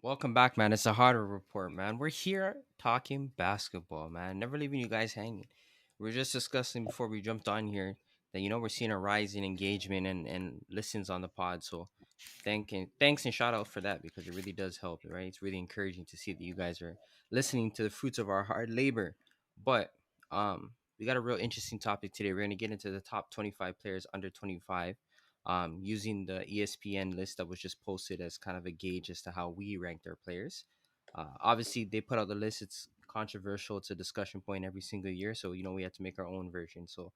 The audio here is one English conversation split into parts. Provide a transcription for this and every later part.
Welcome back, man. It's a Harder Report, man. We're here talking basketball, man. Never leaving you guys hanging. We are just discussing before we jumped on here that we're seeing a rise in engagement and listens on the pod. So thanks and shout out for that because it really does help, right? It's really encouraging to see that you guys are listening to the fruits of our hard labor. But we got a real interesting topic today. We're gonna get into the top 25 players under 25 using the ESPN list that was just posted as kind of a gauge as to how we ranked our players. Obviously, they put out the list. It's controversial. It's a discussion point every single year. So, we had to make our own version. So,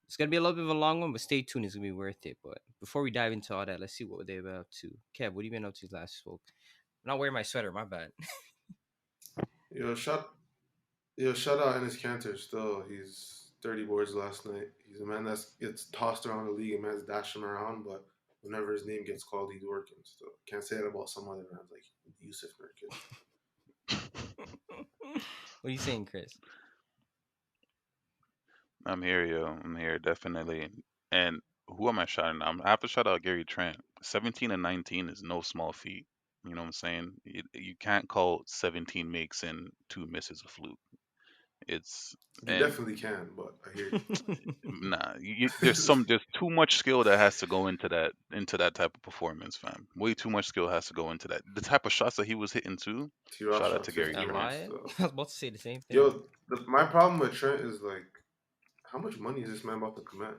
it's going to be a little bit of a long one, but stay tuned. It's going to be worth it. But before we dive into all that, let's see what they were up to. Kev, what have you been up to last spoke? I'm not wearing my sweater. My bad. Yo, shut Shout out Ennis Cantor still. He's 30 boards last night. He's a man that gets tossed around the league. A man's dashing around, but whenever his name gets called, he's working. Still, can't say that about some other man like Yusuf Nurkic. What are you saying, Chris? I'm here, yo. I'm here, definitely. And who am I shouting out? I have to shout out Gary Trent. 17 and 19 is no small feat. You know what I'm saying? You can't call 17 makes and two misses a fluke. It's You and definitely can, but I hear you. nah. There's too much skill that has to go into that type of performance, fam. Way too much skill has to go into that. The type of shots that he was hitting too. T-Rock Shout out shot to Gary 50 Am Trent. once. I? So. I was about to say the same thing. Yo, my problem with Trent is like, how much money is this man about to command?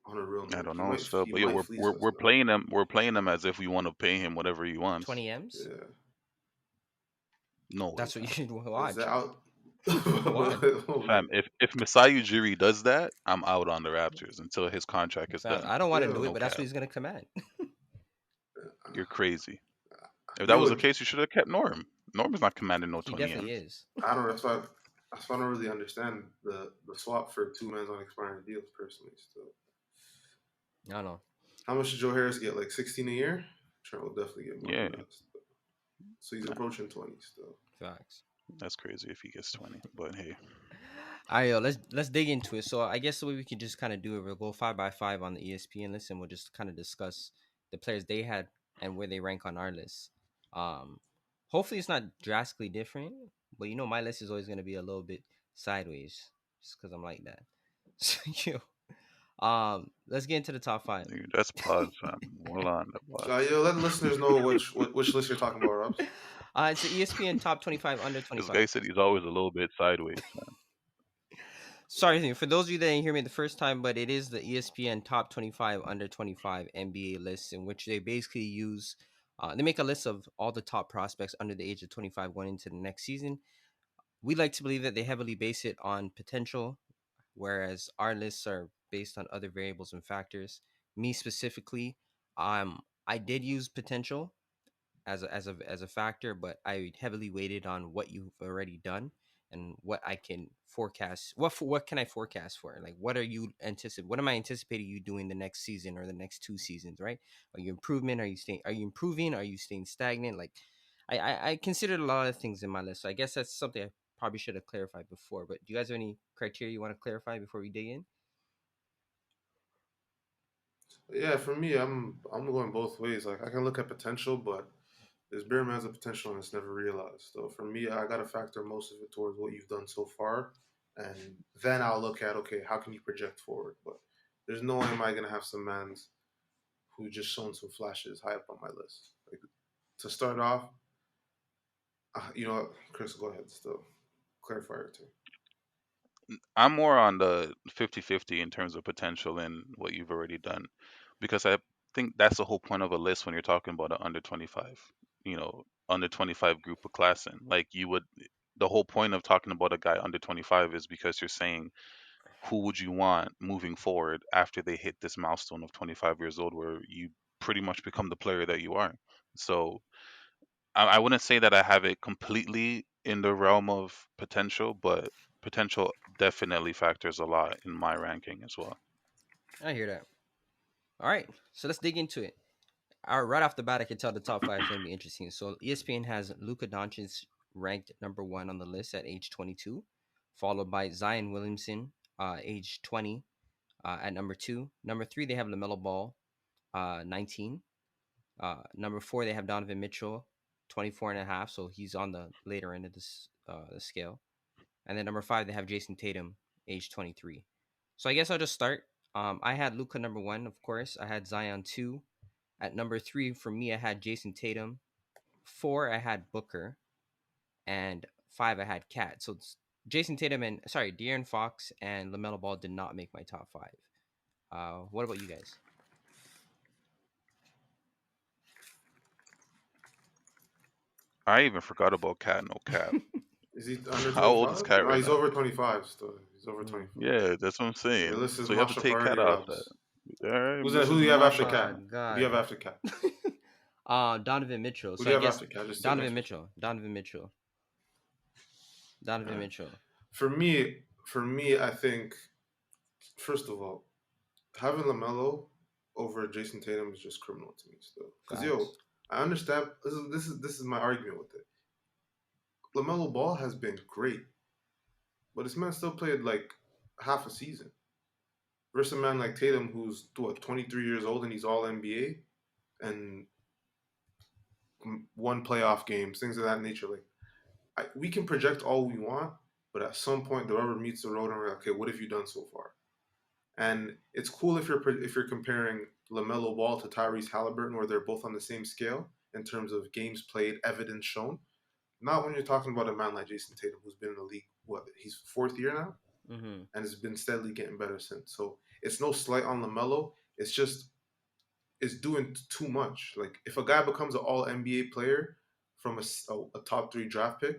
On a real I note, don't know still, he but yeah, might we're fleece we're us we're though. playing him. We're playing him as if we want to pay him whatever he wants. 20 M's? Yeah, No way, That's what you fam. should is that watch. out? Watch. Fam, if Masai Ujiri does that, I'm out on the Raptors until his contract is Fam, done. I don't want to do it, Yo, No but that's what cap. he's going to command. You're crazy. If that was the yo, case, you should have kept Norm. Norm is not commanding no He 20 definitely M's. is. I don't. That's why I don't really understand the swap for two men's on expiring deals personally. Still, I don't know. how much did Joe Harris get? Like 16 a year. Trent will definitely get more Yeah, than that. Still. So he's nah, approaching 20 still. Facts. that's crazy if he gets 20. But hey, All right, yo, let's dig into it. So I guess the way we could just kind of do it, we'll go 5 by 5 on the ESPN list, and we'll just kind of discuss the players they had and where they rank on our list. Um, Hopefully it's not drastically different, but my list is always going to be a little bit sideways, just because I'm like that. So let's get into the top five. dude, that's pause, fam. Hold on, the pause. Yo, let the listeners know which list you're talking about, Robs. It's the ESPN top 25 under This 25. guy said he's always a little bit sideways, fam. Sorry for those of you that didn't hear me the first time, but it is the ESPN top 25 under 25 NBA list in which they basically use they make a list of all the top prospects under the age of 25 going into the next season. We like to believe that they heavily base it on potential, whereas our lists are based on other variables and factors. Me specifically, I did use potential as a factor, but I heavily weighted on what you've already done and what I can forecast. What can I forecast for? Like, what are you anticipate? What am I anticipating you doing the next season or the next 2 seasons? Right? Are you improvement? Are you staying? Are you improving? Are you staying stagnant? Like, I considered a lot of things in my list. So I guess that's something I probably should have clarified before. But do you guys have any criteria you want to clarify before we dig in? Yeah, for me, I'm going both ways. Like I can look at potential, but there's bare man's of potential and it's never realized. So for me, I gotta factor most of it towards what you've done so far, and then I'll look at okay, how can you project forward? But there's no way am I gonna have some mans who just shown some flashes high up on my list. Like to start off, you know, what, Chris, go ahead. Still clarify it too. I'm more on the 50-50 in terms of potential and what you've already done, because I think that's the whole point of a list when you're talking about an under 25, under 25 group of classing. Like the whole point of talking about a guy under 25 is because you're saying who would you want moving forward after they hit this milestone of 25 years old, where you pretty much become the player that you are. So I wouldn't say that I have it completely in the realm of potential, but potential definitely factors a lot in my ranking as well. I hear that. All right, so let's dig into it. All right, right off the bat, I can tell the top five is going to be interesting. So ESPN has Luka Doncic ranked number one on the list at age 22, followed by Zion Williamson, age 20, at number two. Number three, they have Lamelo Ball, 19. Number four, they have Donovan Mitchell, 24 and a half, so he's on the later end of this the scale. And then number 5 they have Jason Tatum, age 23. So I guess I'll just start. I had Luka number 1, of course. I had Zion 2. At number 3 for me I had Jason Tatum. 4 I had Booker, and 5 I had Cat. So it's Jason Tatum and De'Aaron Fox and Lamelo Ball did not make my top 5. What about you guys? I even forgot about Cat. No cap. Is he under How old is 25? Cat No, right he's now? over 25 still. He's over Mm. 25. Yeah, that's what I'm Your saying. list is So you have to Masha take Party Cat off that. Robs. All right, Who do Mrs. you have after Masha. Cat? Oh Who do you have God. after Cat? Donovan Mitchell. Who So do I you have guess after Cat? Just sit Donovan next to Mitchell. Donovan Mitchell. him. Donovan Alright. Mitchell. For me, I think first of all, having Lamelo over Jason Tatum is just criminal to me still. Because Facts. I understand. This is my argument with it. Lamelo Ball has been great, but this man still played like half a season versus a man like Tatum who's what 23 years old and he's all NBA and won playoff games, things of that nature. Like we can project all we want, but at some point the rubber meets the road, and we're like, okay, what have you done so far? And it's cool if you're comparing Lamelo Ball to Tyrese Halliburton, where they're both on the same scale in terms of games played, evidence shown. Not when you're talking about a man like Jason Tatum, who's been in the league. What he's fourth year now, Mm-hmm. and has been steadily getting better since. So it's no slight on Lamelo. It's just it's doing too much. Like if a guy becomes an All NBA player from a top three draft pick,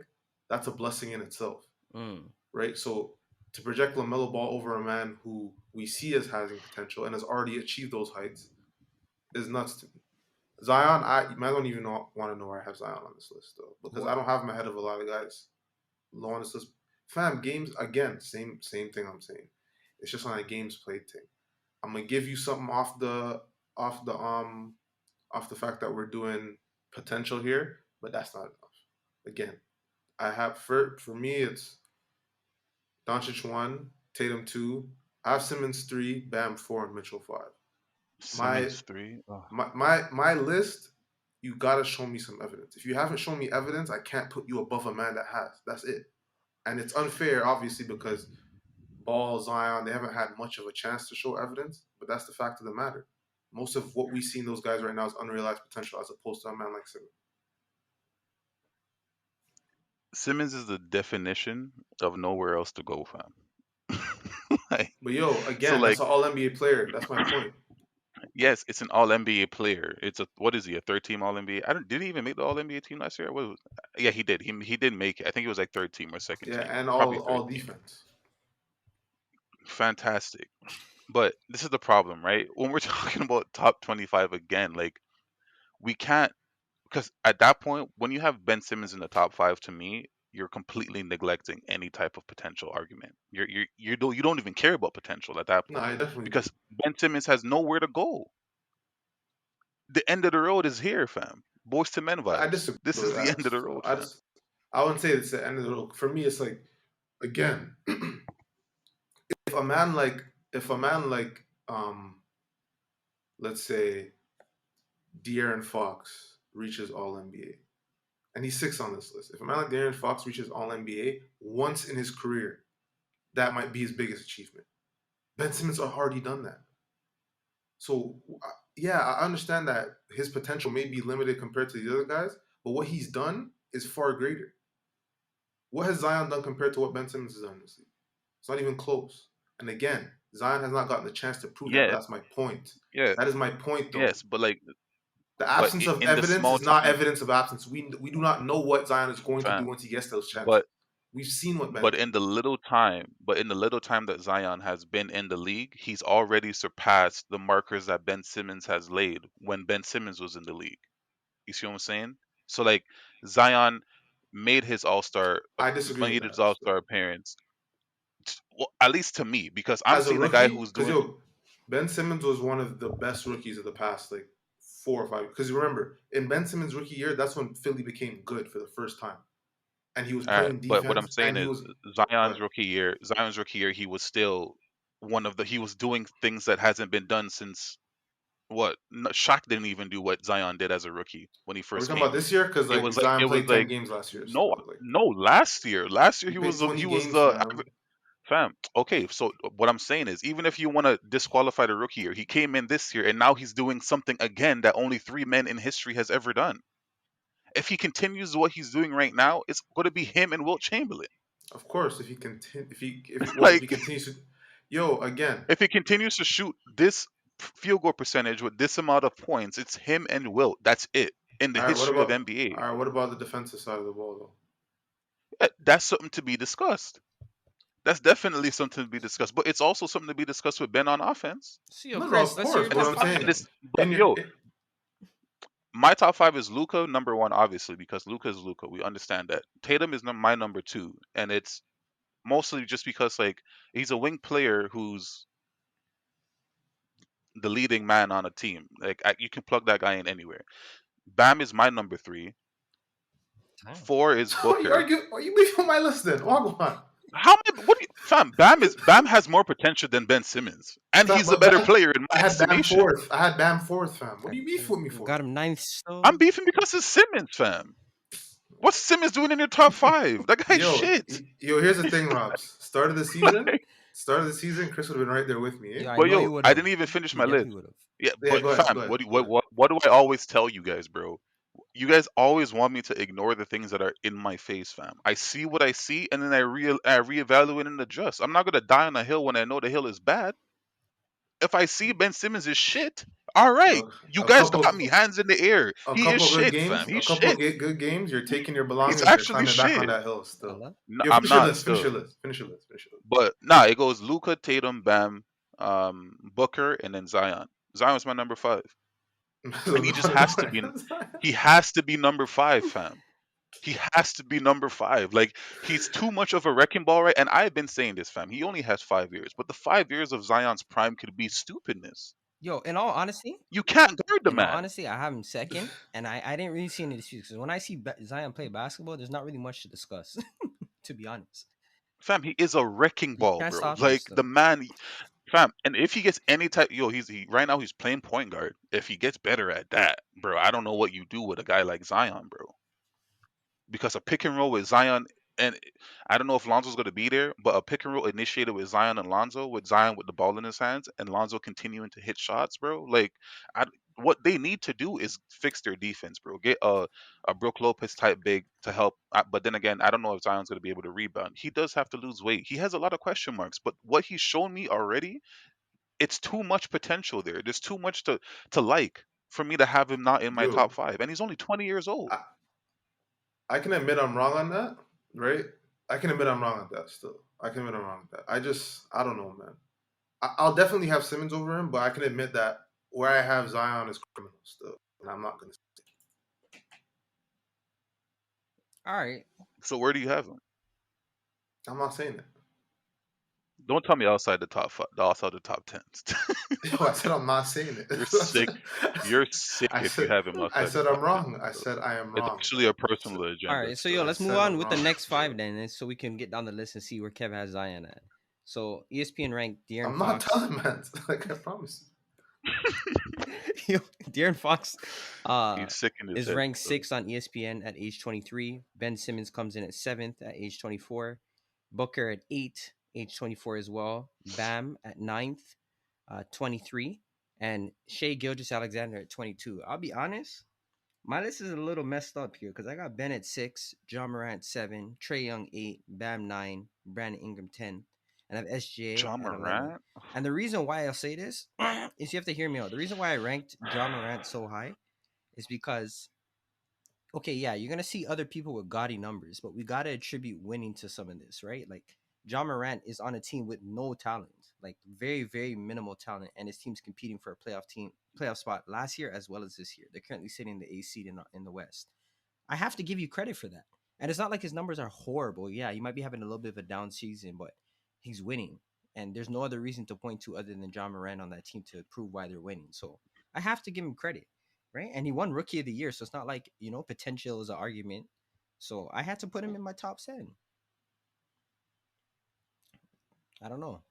that's a blessing in itself, Mm. right? So to project Lamelo Ball over a man who we see as having potential and has already achieved those heights is nuts to me. Zion, I don't even want to know where I have Zion on this list though, because I What? don't have him ahead of a lot of guys low on this list. Fam, games again, same thing I'm saying. It's just on a games played thing. I'm gonna give you something off the off the fact that we're doing potential here, but that's not enough. Again, I have for me it's Doncic 1, Tatum 2, I have Simmons 3, Bam 4, and Mitchell 5. My Simmons 3. Oh, my list, you gotta show me some evidence. If you haven't shown me evidence, I can't put you above a man that has. That's it. And it's unfair, obviously, because Ball, Zion, they haven't had much of a chance to show evidence, but that's the fact of the matter. Most of what we see in those guys right now is unrealized potential as opposed to a man like Simmons. Simmons is the definition of nowhere else to go, fam. Like, But so again, that's like, an all NBA player. That's my point. yes, it's an All NBA player. It's a what is he? A third team All NBA? I don't. Did he even make the All NBA team last year? Yeah, he did. He did make it. I think it was like third team or second Yeah, team. and Probably all third team. defense. Fantastic. But this is the problem, right? When we're talking about top 25 again, like we can't because at that point, when you have Ben Simmons in the top 5, to me, you're completely neglecting any type of potential argument. You don't even care about potential at that No, point I definitely do. because Ben Simmons has nowhere to go. The end of the road is here, fam. Boys to men I vibes. disagree This is with the that. end of the So road, fam. I wouldn't say it's the end of the road. For me, it's like again, if a man like if a man like let's say De'Aaron Fox reaches All NBA, and he's sixth on this list. If a man like De'Aaron Fox reaches All NBA once in his career, that might be his biggest achievement. Ben Simmons has already done that. So yeah, I understand that his potential may be limited compared to the other guys, but what he's done is far greater. What has Zion done compared to what Ben Simmons has done this league? It's not even close. And again, Zion has not gotten the chance to prove that, but Yeah, that's my point. yeah, That is my point, though. yes, but like, The absence of in the evidence small is not time, evidence of absence. We do not know what Zion is going to do fam. once he gets those chances. But We've seen what Ben But did. in the little time that Zion has been in the league, he's already surpassed the markers that Ben Simmons has laid when Ben Simmons was in the league. You see what I'm saying? So like Zion made his I disagree with made his that All still. Star appearance. Well, at least to me, because I'm As a seeing a guy rookie, who's because doing. Ben Simmons was one of the best rookies of the past like 4 or 5. Because remember, in Ben Simmons' rookie year, that's when Philly became good for the first time, and he was All right, playing but what I'm defense, saying and he is was Zion's good. rookie year. He was still he was doing things that hasn't been done since what Shaq didn't even do what Zion did as a rookie when he Are we first talking about came. this year? Because It like was like Zion it was played 10 like games last year, no, so like no, last year. Last year he played he 20 was games, the fam. fam. Okay, so what I'm saying is even if you want to disqualify the rookie year, he came in this year and now he's doing something again that only three men in history has ever done. If he continues what he's doing right now, it's going to be him and Wilt Chamberlain. Of course, if he continue, if he Like continues to, yo, again, if he continues to shoot this field goal percentage with this amount of points, it's him and Wilt. That's it in the all right. history of NBA. All right? What about the defensive side of the ball, though? That's something to be discussed. That's definitely something to be discussed. But it's also something to be discussed with Ben on offense. So yo, No, no, Chris, of let's hear course. your But It's top I'm not. five saying, then. But in your, yo, my top five is Luka number one, obviously because Luka is Luka. We understand that. Tatum is my number two, and it's mostly just because like he's a wing player who's the leading man on a team. Like you can plug that guy in anywhere. Bam is my number three. Damn. Four is so you Booker. argue? Are you beefing my list then? Walk on. How many? What? Do you, fam, Bam has more potential than Ben Simmons, and Fam, he's a but better player in I my had Bam estimation. fourth. I had Bam fourth, fam. What I, do you beef with me I for? got him ninth I'm still. beefing because it's Simmons, fam. What's Simmons doing in your top five? That guy's Yo, shit. here's the thing, Robs. Start of the season, Chris would have been right there with me, eh? Yeah, I But know yo, he would I have. didn't even finish He my list. definitely would have. Yeah, Yeah, but go ahead, go fam, ahead, go ahead. what do I always tell you guys, bro? You guys always want me to ignore the things that are in my face, fam. I see what I see, and then I reevaluate and adjust. I'm not gonna die on a hill when I know the hill is bad. If I see Ben Simmons is shit, all right, you A guys got me couple, hands in the air. a He is couple good shit, fam. games, He's shit. good games. You're taking your He's belongings. You're actually climbing back on shit. that hill. Still, Allah. No, yo, I'm finish your not list. Finish still. your list. Finish your list. Finish your list. But nah, it goes Luca, Tatum, Bam, Booker, and then Zion. Zion's my number five, and he just has to be. He has to be number five, fam. He has to be number five. Like he's too much of a wrecking ball, right? And I've been saying this, fam. He only has 5 years, but the 5 years of Zion's prime could be stupidness. Yo, in all honesty, You can't guard the man, I have him second, and I didn't really see any disputes because when I see Zion play basketball, there's not really much to discuss, to be honest. fam. He is a wrecking He ball, can't bro. stop him Like the still. man, fam. And if he gets any type, yo, right now he's playing point guard. If he gets better at that, bro, I don't know what you do with a guy like Zion, bro. Because a pick and roll with Zion and I don't know if Lonzo's going to be there, but a pick and roll initiated with Zion and Lonzo, with Zion with the ball in his hands and Lonzo continuing to hit shots, bro. Like, I, what they need to do is fix their defense, bro. Get a Brook Lopez type big to help. But then again, I don't know if Zion's going to be able to rebound. He does have to lose weight. He has a lot of question marks, but what he's shown me already, it's too much potential there. There's too much to like for me to have him not in my Yo, top five, and he's only 20 years old. I, I can admit I'm wrong on that, right? I can admit I'm wrong on that. Still, I can admit I'm wrong on that. I don't know, man. I'll definitely have Simmons over him, but I can admit that where I have Zion is criminal still, and I'm not gonna. All right. So where do you have him? I'm not saying it. Don't tell me outside the top five, outside the top tens. Yo, I said I'm not saying it. You're sick. You're sick I if you said have him I outside the said I'm top ten. wrong. I said I am It's wrong. actually a I said, personal All agenda right. So yo, still. I let's move said on I'm with the wrong. next five So then, so we can get down the list and see where Kev has Zion at. So ESPN ranked De'Aaron I'm not Fox. telling man. Like I promise. Yo, De'Aaron Fox He's sick in his is head ranked still. sixth on ESPN at age 23. Ben Simmons comes in at seventh at age 24. Booker at eight, age 24 as well. Bam at ninth, 23. And Shea Gilgis Alexander at 22. I'll be honest, my list is a little messed up here because I got Ben at six, John Morant seven, Trey Young eight, Bam nine, Brandon Ingram 10, and I have SGA John at 11. Morant. And the reason why I'll say this is you have to hear me out. The reason why I ranked John Morant so high is because okay, yeah, you're gonna see other people with gaudy numbers, but we gotta attribute winning to some of this, right? Like John Morant is on a team with no talent, like very, very minimal talent, and his team's competing for a playoff spot last year as well as this year. They're currently sitting in the A seed in the West. I have to give you credit for that. And it's not like his numbers are horrible. Yeah, he might be having a little bit of a down season, but he's winning. And there's no other reason to point to other than John Moran on that team to prove why they're winning. So I have to give him credit, right? And he won Rookie of the Year, so it's not like potential is an argument. So I had to put him in my top 10. I don't know.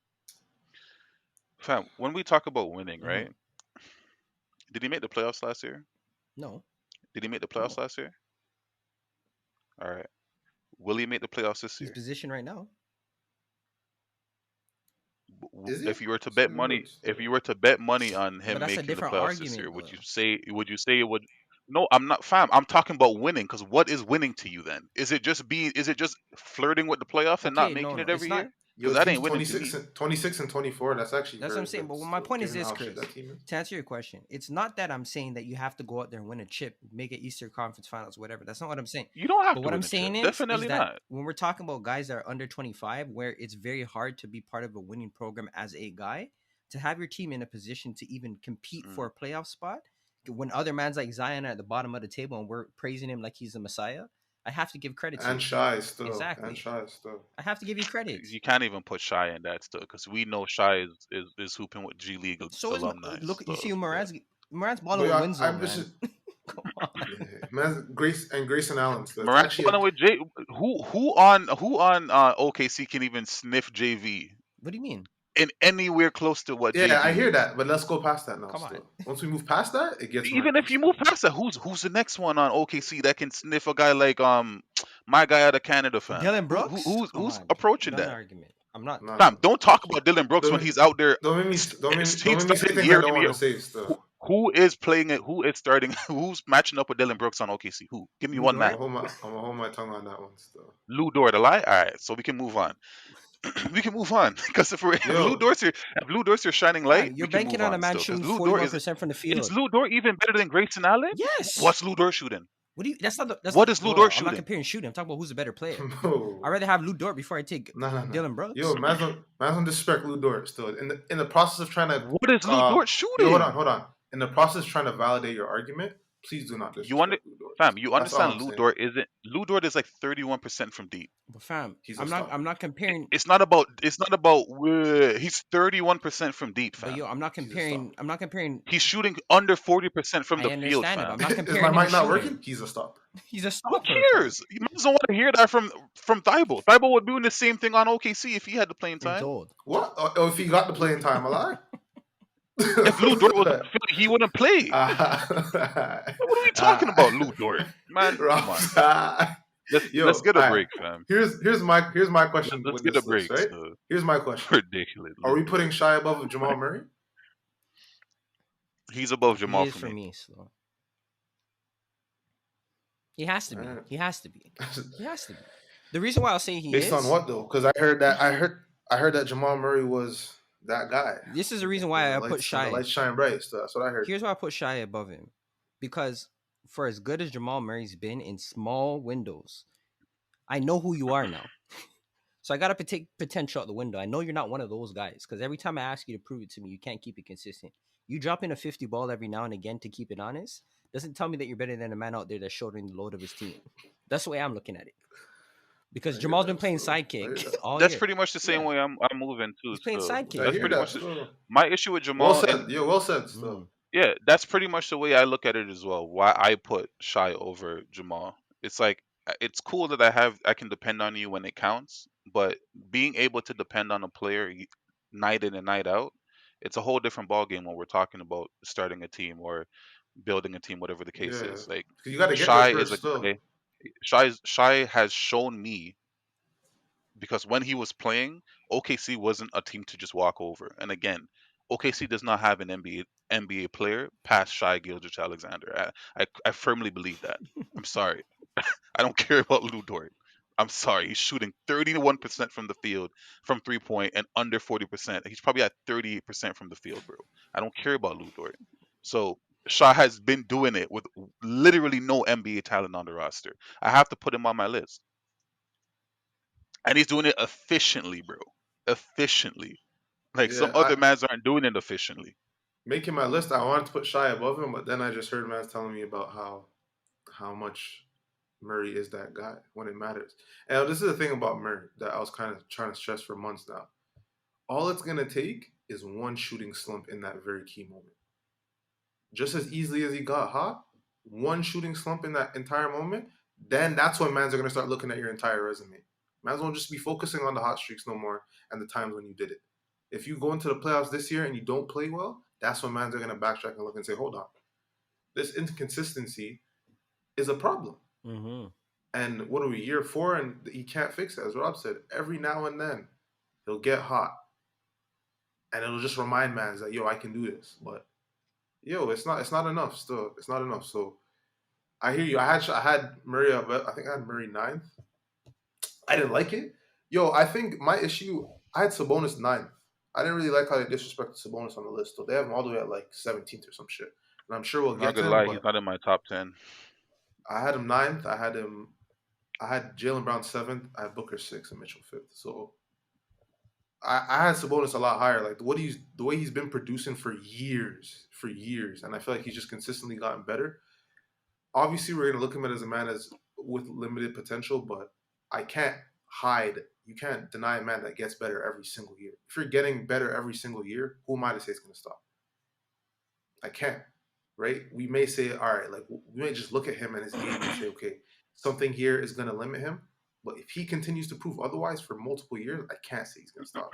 Fam, when we talk about winning, Mm-hmm. right? Did he make the playoffs last year? No, Did he make the playoffs no. last year? All right. Will he make the playoffs this He's year? positioned right now. Is he? If you were to So bet he's good money, if still. you were to bet money on But him that's a making the different playoffs this argument, year, though. would you say it would? No, I'm not, fam. I'm talking about winning. Because what is winning to you then? Is it just flirting with the playoffs and not Okay, no, making no, it it's every not. year? Because Yo, that teams ain't winning to 26 me. and 26 and 24. That's actually That's what I'm very saying. good But my still, point is given this, how shit Chris. that team is. To answer your question, it's not that I'm saying that you have to go out there and win a chip, make it Eastern Conference Finals, whatever. That's not what I'm saying. You don't have But to what I'm win a chip. saying is Definitely that not. when we're talking about guys that are under 25, where it's very hard to be part of a winning program as a guy, to have your team in a position to even compete for Mm. a playoff spot, when other mans like Zion are at the bottom of the table and we're praising him like he's the Messiah, I have to give credit to And you. shy still. And Exactly. shy still. I have to give you credit. You can't even put Shy in that still, because we know Shy is hooping with G League So is alumni look. You see, stuff. But Moran's balling But with yeah, Winslow, I'm just man. Come on. yeah, man. Grayson Allen still. It's Morant actually a balling with J. Who on OKC can even sniff JV What do you mean? in anywhere close to what yeah. I JV hear is? that, but let's go past that now. Come on. Still, once we move past that, it gets Even murky. if you Still, move past that, who's the next one on OKC that can sniff a guy like my guy out of Canada, fam? Dylan Brooks? Come Who's on. approaching Done that? argument. I'm not. no, Fam, no. don't talk about Dylan Brooks Don't when make, he's out there. don't make me He's say starting things I year don't in want year. to say. Still, Who is playing it? Who is starting? Who's matching up with Dylan Brooks on OKC? Who? Give me Lou one man. Dort? I'm gonna hold my tongue on that one. Still, Lou Dort, a lie? All right, so we can move on. We can move on because yo, If Lou Dort's your shining light, Fam, you're we can banking move on a on man still. Because shooting Lou Dort is 41% from the is field. Lou Dort even better than Grayson Allen? Yes. What's Lou Dort shooting? What do you? That's not. That's What not. is Lou Well, Dort I'm not shooting? comparing shooting. I'm talking about who's a better player. I'd no, rather have Lou Dort before I take no. Dylan Yo, Brooks. man's on disrespect Lou Dort still. In the process of trying to What is Lou Dort yo, shooting? hold on. In the process of trying to validate your argument, please do not You under disrespect Lou Dort. Fam, Still. you That's all understand I'm saying. Lou Dort is like 31% from deep. But fam, He's a I'm not. I'm stopper. not comparing. It's not about he's 31% from deep, But yo, fam. I'm not He's a comparing. stopper. I'm not comparing. He's shooting under 40% from I the field, understand it, but I'm fam. not Is my comparing him mic not shooting. working? He's a stopper. He's a Who stopper, fam. cares? You might as well want to hear that from Thibault. Thibault would be doing the same thing on OKC if he had the playing And he's time. old. What? Oh, if he got the playing time, a lie? If Lou Dort was on Philly, he wouldn't play. What are we talking about, Lou Dort? Man, come on. Yo, Let's get a break, fam. here's my question Let's with get a this list, break. right? So Here's my question. ridiculous, Are Lou we putting Dort. Shy above Jamal Murray? He's above He Jamal is for for me. me, slow. He has to be. Alright. He has to be. He has to be. The reason why I'll say he Based on is, what though? Because I heard that Jamal Murray was that guy. this is the reason why I put And the Shy. lights shine bright. So that's what I heard. Here's why I put Shy above him. Because for as good as Jamal Murray's been in small windows, I know who you are now. So I got to take potential out the window. I know you're not one of those guys because every time I ask you to prove it to me, you can't keep it consistent. You drop in a 50 ball every now and again to keep it honest doesn't tell me that you're better than a man out there that's shouldering the load of his team. That's the way I'm looking at it. Because I hear Jamal's been that playing still. I hear sidekick that. all That's year. pretty much the same Yeah, way I'm moving too. he's playing So sidekick. I that's hear pretty that much still. my issue with Well Jamal. And said. Yeah, well said still. Mm. yeah, that's pretty much the way I look at it as well. Why I put Shy over Jamal. It's like it's cool that I can depend on you when it counts, but being able to depend on a player night in and night out, it's a whole different ball game when we're talking about starting a team or building a team, whatever the case Yeah. is. Like You got to get there Shy is a first still. guy. Shy has shown me because when he was playing, OKC wasn't a team to just walk over. And again, OKC does not have an NBA player past Shai Gilgeous-Alexander. I firmly believe that. I'm sorry. I don't care about Lou Dort. I'm sorry. He's shooting 31% from the field from 3 point and under 40%. He's probably at 38% from the field, bro. I don't care about Lou Dort. So Shai has been doing it with literally no NBA talent on the roster. I have to put him on my list. And he's doing it efficiently, bro. Efficiently. Like some Yeah, other mans aren't doing it efficiently. making my list. I wanted to put Shy above him, but then I just heard Matt telling me about how much Murray is that guy when it matters. And this is the thing about Murray that I was kind of trying to stress for months now. All it's gonna take is one shooting slump in that very key moment. Just as easily as he got hot, one shooting slump in that entire moment, then that's when mans are gonna start looking at your entire resume. Mans won't just be focusing on the hot streaks no more and the times when you did it. If you go into the playoffs this year and you don't play well, that's when mans are gonna backtrack and look and say, hold on. This inconsistency is a problem. Mm-hmm. And what are we, year four? And he can't fix it. As Rob said, every now and then he'll get hot. And it'll just remind man that, yo, I can do this. But, yo, it's not enough still. It's not enough. So I hear you. I had Murray, I think I had Murray ninth. I didn't like it. Yo, I think my issue, I had Sabonis ninth. I didn't really like how they disrespected Sabonis on the list. So they have him all the way at like 17th or some shit. And I'm sure we'll Not get to gonna him, lie, he's but not in my top 10. I had him ninth. I had Jalen Brown seventh. I had Booker sixth and Mitchell fifth. So I had Sabonis a lot higher. Like the way he's been producing for years, and I feel like he's just consistently gotten better. Obviously, we're gonna look at him as a man as with limited potential, but I can't hide. You can't deny a man that gets better every single year. If you're getting better every single year, who am I to say it's gonna stop? I can't. Right? We may say, all right, like we may just look at him and his game and say, okay, something here is gonna limit him. But if he continues to prove otherwise for multiple years, I can't say he's gonna stop.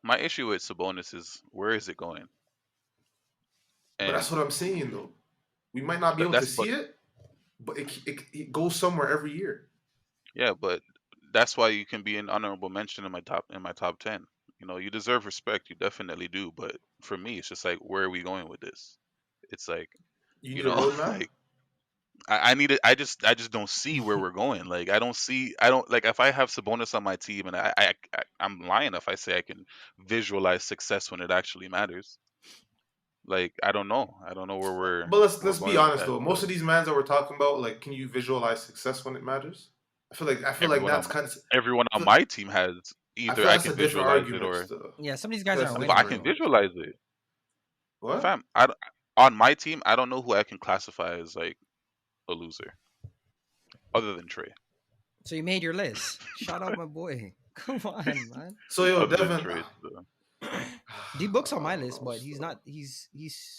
My issue with Sabonis is where is it going? But And that's what I'm saying, though. We might not be able to that's see it, but it goes somewhere every year. yeah, but that's why you can be an honorable mention in my top 10. You know, you deserve respect, you definitely do. But for me, it's just like, where are we going with this? It's like, You you need a know, roadmap. like I need it. I just don't see where we're going. Like I don't like if I have Sabonis on my team and I'm lying if I say I can visualize success when it actually matters. Like I don't know where But we're let's be going with honest that though. Most still. of these mans that we're talking about, like, can you visualize success when it matters? I feel like Everyone that's on kind of. everyone I on feel, my team has I either feel I that's can a different visualize it argument or still. Yeah, some of these I guys feel that's aren't a but winning I different can though. argument. visualize it. What? Fam, on my team, I don't know who I can classify as like a loser other than Trey. So you made your list. Shout out my boy. Come on, man. So yo, Other than Devin. Trey, so. D Book's on I my don't list, know. but he's Still, not. He's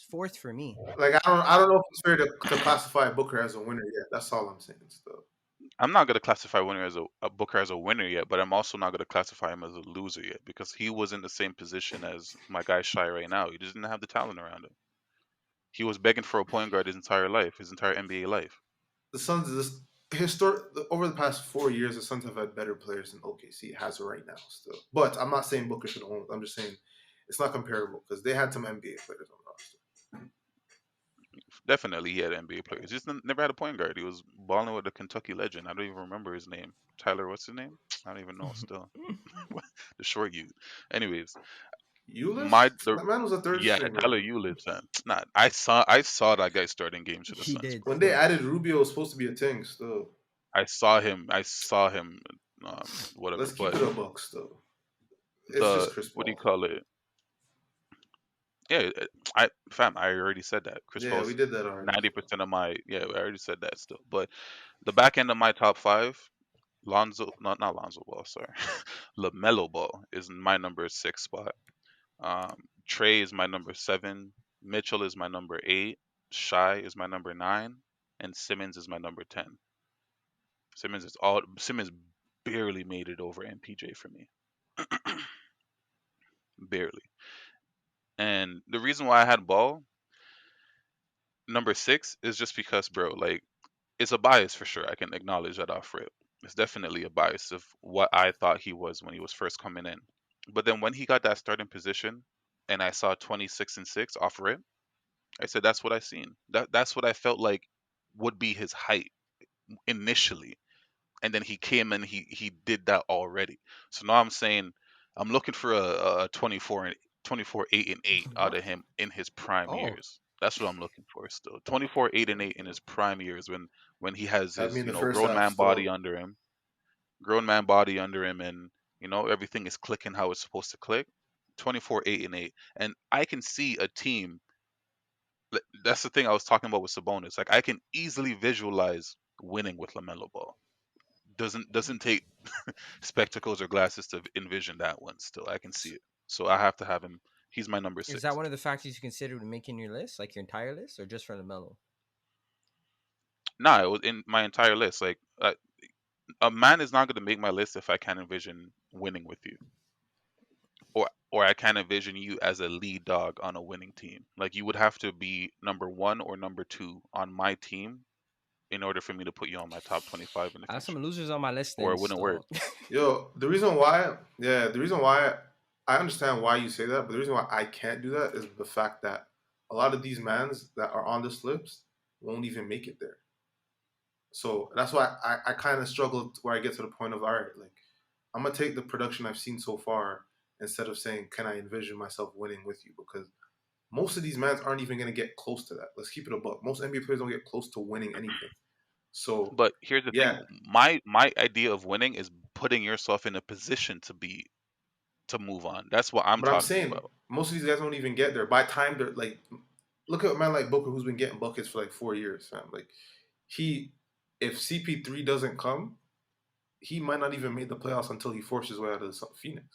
fourth for me. like I don't know if it's fair to classify Booker as a winner yet. That's all I'm saying. Still, I'm not gonna classify winner as a Booker as a winner yet, but I'm also not gonna classify him as a loser yet because he was in the same position as my guy Shy right now. He just didn't have the talent around him. He was begging for a point guard his entire life, his entire NBA life. the Suns this historic over the past 4 years, the Suns have had better players than OKC has right now. Still, but I'm not saying Booker should own it. I'm just saying it's not comparable because they had some NBA players on the roster. Definitely, he had NBA players. He just never had a point guard. He was balling with a Kentucky legend. I don't even remember his name. Tyler, what's his name? I don't even know. Still, the short youth. Anyways, Eulis, my the that man was a third yeah, stringer. Tyler Ulis. Nah, I saw that guy starting games for the He Suns, did. bro. When they Still, added Rubio, it was supposed to be a thing. Still, I saw him. Whatever. let's keep But it a buck. Still, it's just the Chris what do you Paul. call it? Yeah, I already said that. Chris Yeah, we Paul's did that already. 90% of my yeah. I already said that still. But the back end of my top five, Lonzo, not Lonzo Ball, sorry, Lamelo Ball is my number six spot. Trey is my number seven. Mitchell is my number eight. Shy is my number nine, and Simmons is my number 10. Simmons barely made it over MPJ for me, barely. And the reason why I had Ball number six is just because, bro, like it's a bias for sure. I can acknowledge that off rip. It's definitely a bias of what I thought he was when he was first coming in. But then when he got that starting position, and I saw 26 and six off rip, I said that's what I seen. That's what I felt like would be his height initially. And then he came and he did that already. So now I'm saying I'm looking for a 24 8 and 8 out of what? him in his prime Oh, years. That's what I'm looking for still. 24 8 and 8 in his prime years when he has Had me his, in the first grown half. man body Still, under him. Grown man body under him and everything is clicking how it's supposed to click. 24 8 and 8. And I can see a team that's the thing I was talking about with Sabonis. Like I can easily visualize winning with LaMelo Ball. Doesn't take spectacles or glasses to envision that one. Still, I can see it. So I have to have him. He's my number is that six. one of the factors you considered when making your list, like your entire list, or just for the mellow? Nah, it was in my entire list. Like a man is not going to make my list if I can't envision winning with you, or I can't envision you as a lead dog on a winning team. Like you would have to be number one or number two on my team in order for me to put you on my top 25 in the I have some future, losers on my list or then it wouldn't work. still. Yo, the reason why I understand why you say that, but the reason why I can't do that is the fact that a lot of these mans that are on this list won't even make it there. So that's why I kind of struggle where I get to the point of all right, like I'm gonna take the production I've seen so far instead of saying can I envision myself winning with you because most of these mans aren't even gonna get close to that. Let's keep it a buck. Most NBA players don't get close to winning anything. So But here's the yeah, thing: my idea of winning is putting yourself in a position to move on. That's what I'm but I'm talking saying about. most of these guys don't even get there. By the time they're like, look at a man like Booker who's been getting buckets for like 4 years, fam. Like he, if CP3 doesn't come, he might not even make the playoffs until he forces his way out of the Phoenix.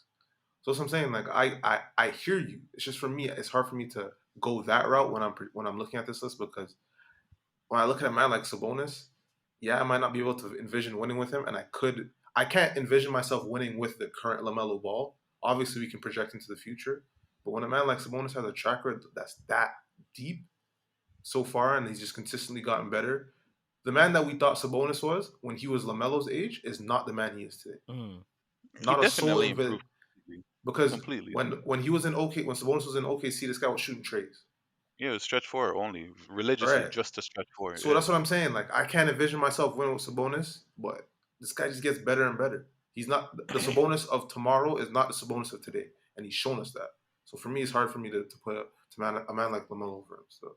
So that's what I'm saying. Like I hear you. It's just for me, it's hard for me to go that route when I'm looking at this list because when I look at a man like Sabonis, yeah, I might not be able to envision winning with him, and I can't envision myself winning with the current Lamelo Ball. Obviously, we can project into the future, but when a man like Sabonis has a track record that's that deep so far, and he's just consistently gotten better, the man that we thought Sabonis was when he was Lamelo's age is not the man he is today. Mm. He Not a soul definitely in improved because completely. when he was in when Sabonis was in OKC, this guy was shooting trays. Yeah, it was stretch four only, All religiously right, just to stretch four. so Yeah, that's what I'm saying. Like I can't envision myself winning with Sabonis, but this guy just gets better and better. He's not the Sabonis of tomorrow is not the Sabonis of today, and he's shown us that. So for me, it's hard for me to put a man like Lamelo over him. So,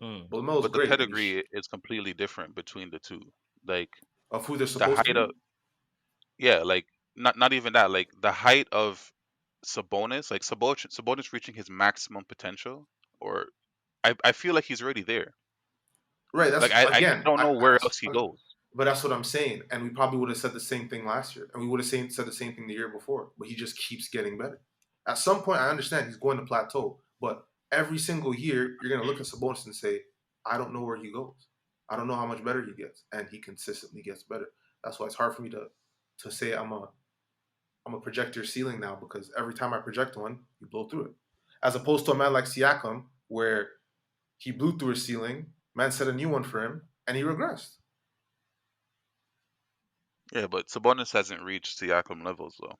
Mm. but Lamelo's but the great, but pedigree is completely different between the two. Like of who they're the supposed to height of, be. yeah, like not even that. Like the height of Sabonis, like Sabonis reaching his maximum potential, or I feel like he's already there. Right. Like That's I again. don't know where else he goes. But that's what I'm saying. And we probably would have said the same thing last year, and we would have said the same thing the year before. But he just keeps getting better. At some point, I understand he's going to plateau, but every single year, you're going to look at Sabonis and say, "I don't know where he goes. I don't know how much better he gets," and he consistently gets better. That's why it's hard for me to say I'm a project your ceiling now because every time I project one, you blow through it. As opposed to a man like Siakam, where he blew through his ceiling, man set a new one for him, and he regressed. Yeah, but Sabonis hasn't reached Siakam levels though.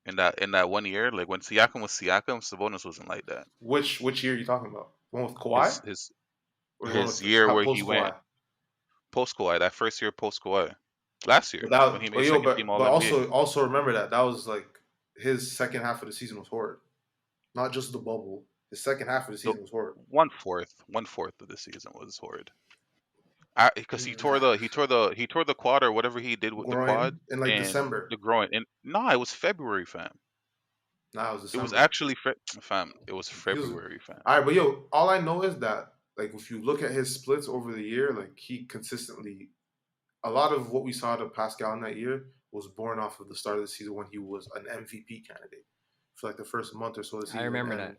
In that 1 year, like when Siakam was Siakam, Sabonis wasn't like that. Which year are you talking about? The one with Kawhi His his or the one his with year where he post went Kawhi? post Kawhi, that first year post Kawhi, last But year when he that, but made yo, second team but All but NBA. also remember that was like his second half of the season was horrid. Not just the bubble. His second half of the The season was horrid. one fourth of the season was horrid. Because Nah, he tore the quad or whatever he did with the quad groin in like and December. the groin. And no, it was February, fam. Nah, it was It was December. actually fam. It was He was February, fam. all right, but yo, all I know is that like if you look at his splits over the year, like he consistently a lot of what we saw to Pascal in that year was born off of the start of the season when he was an MVP candidate for like the first month or so of the I season. remember And that.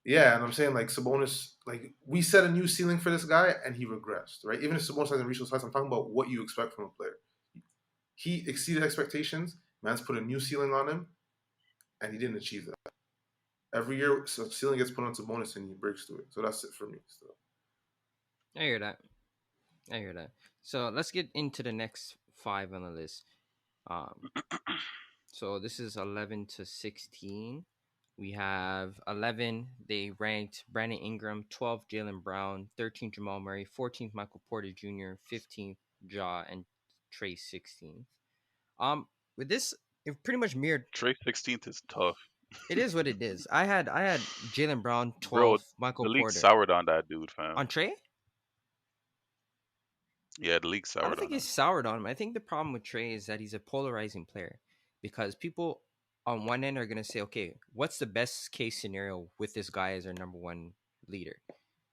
yeah, and I'm saying like Sabonis, like we set a new ceiling for this guy and he regressed, right? Even if Sabonis hasn't reached those heights, I'm talking about what you expect from a player. He exceeded expectations. Man's put a new ceiling on him, and he didn't achieve that. Every year, so ceiling gets put on Sabonis and he breaks through it. So that's it for me. Still, I hear that. I hear that. So let's get into the next five on the list. Um, so this is 11 to 16. We have 11. They ranked Brandon Ingram, 12 Jalen Brown, 13 Jamal Murray, 14th Michael Porter Jr., 15th Ja, and Trey 16th. Um, with this, it pretty much mirrored. Trey 16th is tough, It is what it is. I had Jalen Brown bro. 12, Michael The league Porter soured on that dude, fam. on Trey. Yeah, the league I don't soured think on he's him. soured on him. I think the problem with Trey is that he's a polarizing player because people on one end are gonna say, okay, what's the best case scenario with this guy as our number one leader?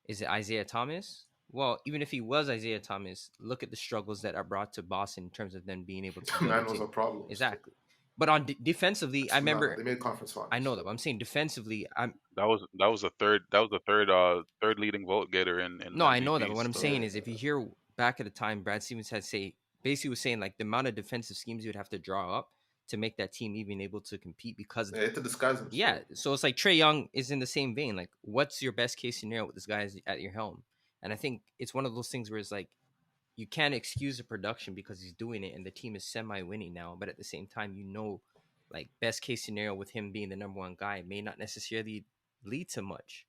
Is it Isaiah Thomas? Well, even if he was Isaiah Thomas, look at the struggles that are brought to Boston in terms of them being able to build a man was team. a problem. Still. Exactly. But on defensively, I Nah, remember they made conference I finals. know that. So. But I'm saying defensively, That was the third leading vote getter in no, I know that. But what MVPs. I'm So saying is, if you hear back at the time, Brad Stevens had say basically was saying like the amount of defensive schemes you would have to draw up to make that team even able to compete because Yeah, to disguise yeah. himself. So it's like Trey Young is in the same vein. Like, what's your best case scenario with this guy at your helm? And I think it's one of those things where it's like you can't excuse the production because he's doing it and the team is semi-winning now. But at the same time, like best case scenario with him being the number one guy may not necessarily lead to much,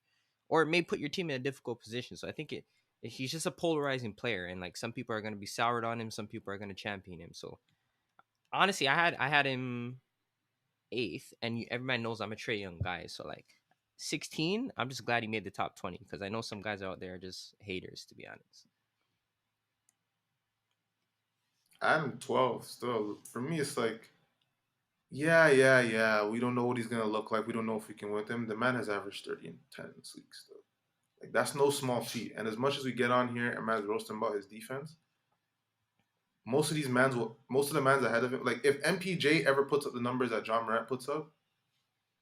or it may put your team in a difficult position. So I think he's just a polarizing player, and like some people are going to be soured on him, some people are going to champion him. So honestly, I had him eighth, and everybody knows I'm a Trey Young guy. So like 16, I'm just glad he made the top 20 because I know some guys out there are just haters, to be honest. I'm 12 still. For me, it's like, yeah, yeah, yeah. We don't know what he's gonna look like. We don't know if we can win with him. The man has averaged 30 and 10 in this league still. Like that's no small feat. And as much as we get on here and man's roasting about his defense, most of the mans ahead of him. Like if MPJ ever puts up the numbers that John Morant puts up,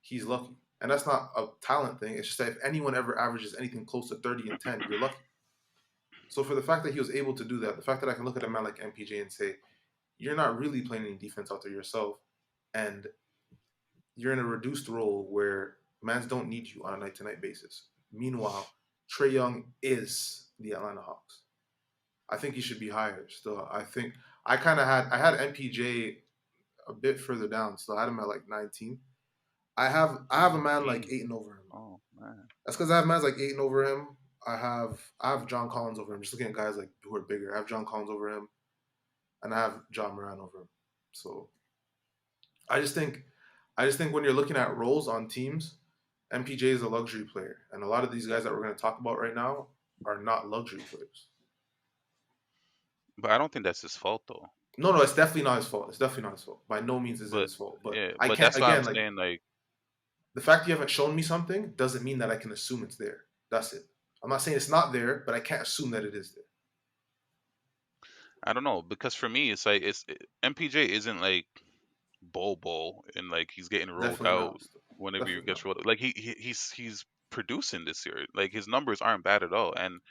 he's lucky. And that's not a talent thing. It's just that if anyone ever averages anything close to 30 and 10, you're lucky. So for the fact that he was able to do that, the fact that I can look at a man like MPJ and say, you're not really playing any defense out there yourself, and you're in a reduced role where mans don't need you on a night to night basis. Meanwhile, Trey Young is the Atlanta Hawks. I think he should be higher still. I think I had MPJ a bit further down, so I had him at like 19. I have a man like 19. Aiton over him. Oh man. That's because I have mans like Aiton over him. I have John Collins over him. Just looking at guys like who are bigger. I have John Collins over him, and I have John Moran over him. So I just think I just think when you're looking at roles on teams, MPJ is a luxury player, and a lot of these guys that we're going to talk about right now are not luxury players. But I don't think that's his fault though. No, no, it's definitely not his fault. It's definitely not his fault. By no means is it But his fault. But yeah, I but can't that's why I'm again like saying like the fact you haven't shown me something doesn't mean that I can assume it's there. That's it. I'm not saying it's not there, but I can't assume that it is there. I don't know because for me it's like MPJ isn't like Bobo and like he's getting rolled Definitely out not. whenever you Definitely get not. rolled. Like he's producing this year. Like his numbers aren't bad at all, and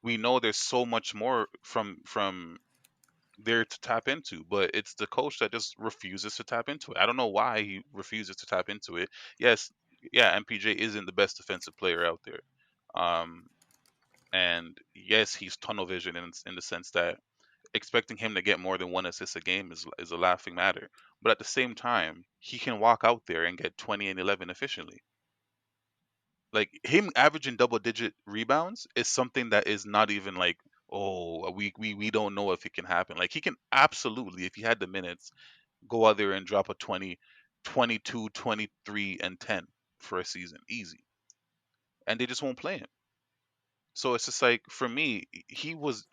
we know there's so much more from there to tap into, but it's the coach that just refuses to tap into it. I don't know why he refuses to tap into it. Yes, yeah, MPJ isn't the best defensive player out there. Um, and yes, he's tunnel vision in the sense that expecting him to get more than one assist a game is a laughing matter. But at the same time, he can walk out there and get 20 and 11 efficiently. Like him averaging double digit rebounds is something that is not even like, oh, we don't know if it can happen. Like he can absolutely, if he had the minutes, go out there and drop a 20, 22, 23, and 10 for a season easy. And they just won't play him. So it's just like for me, he was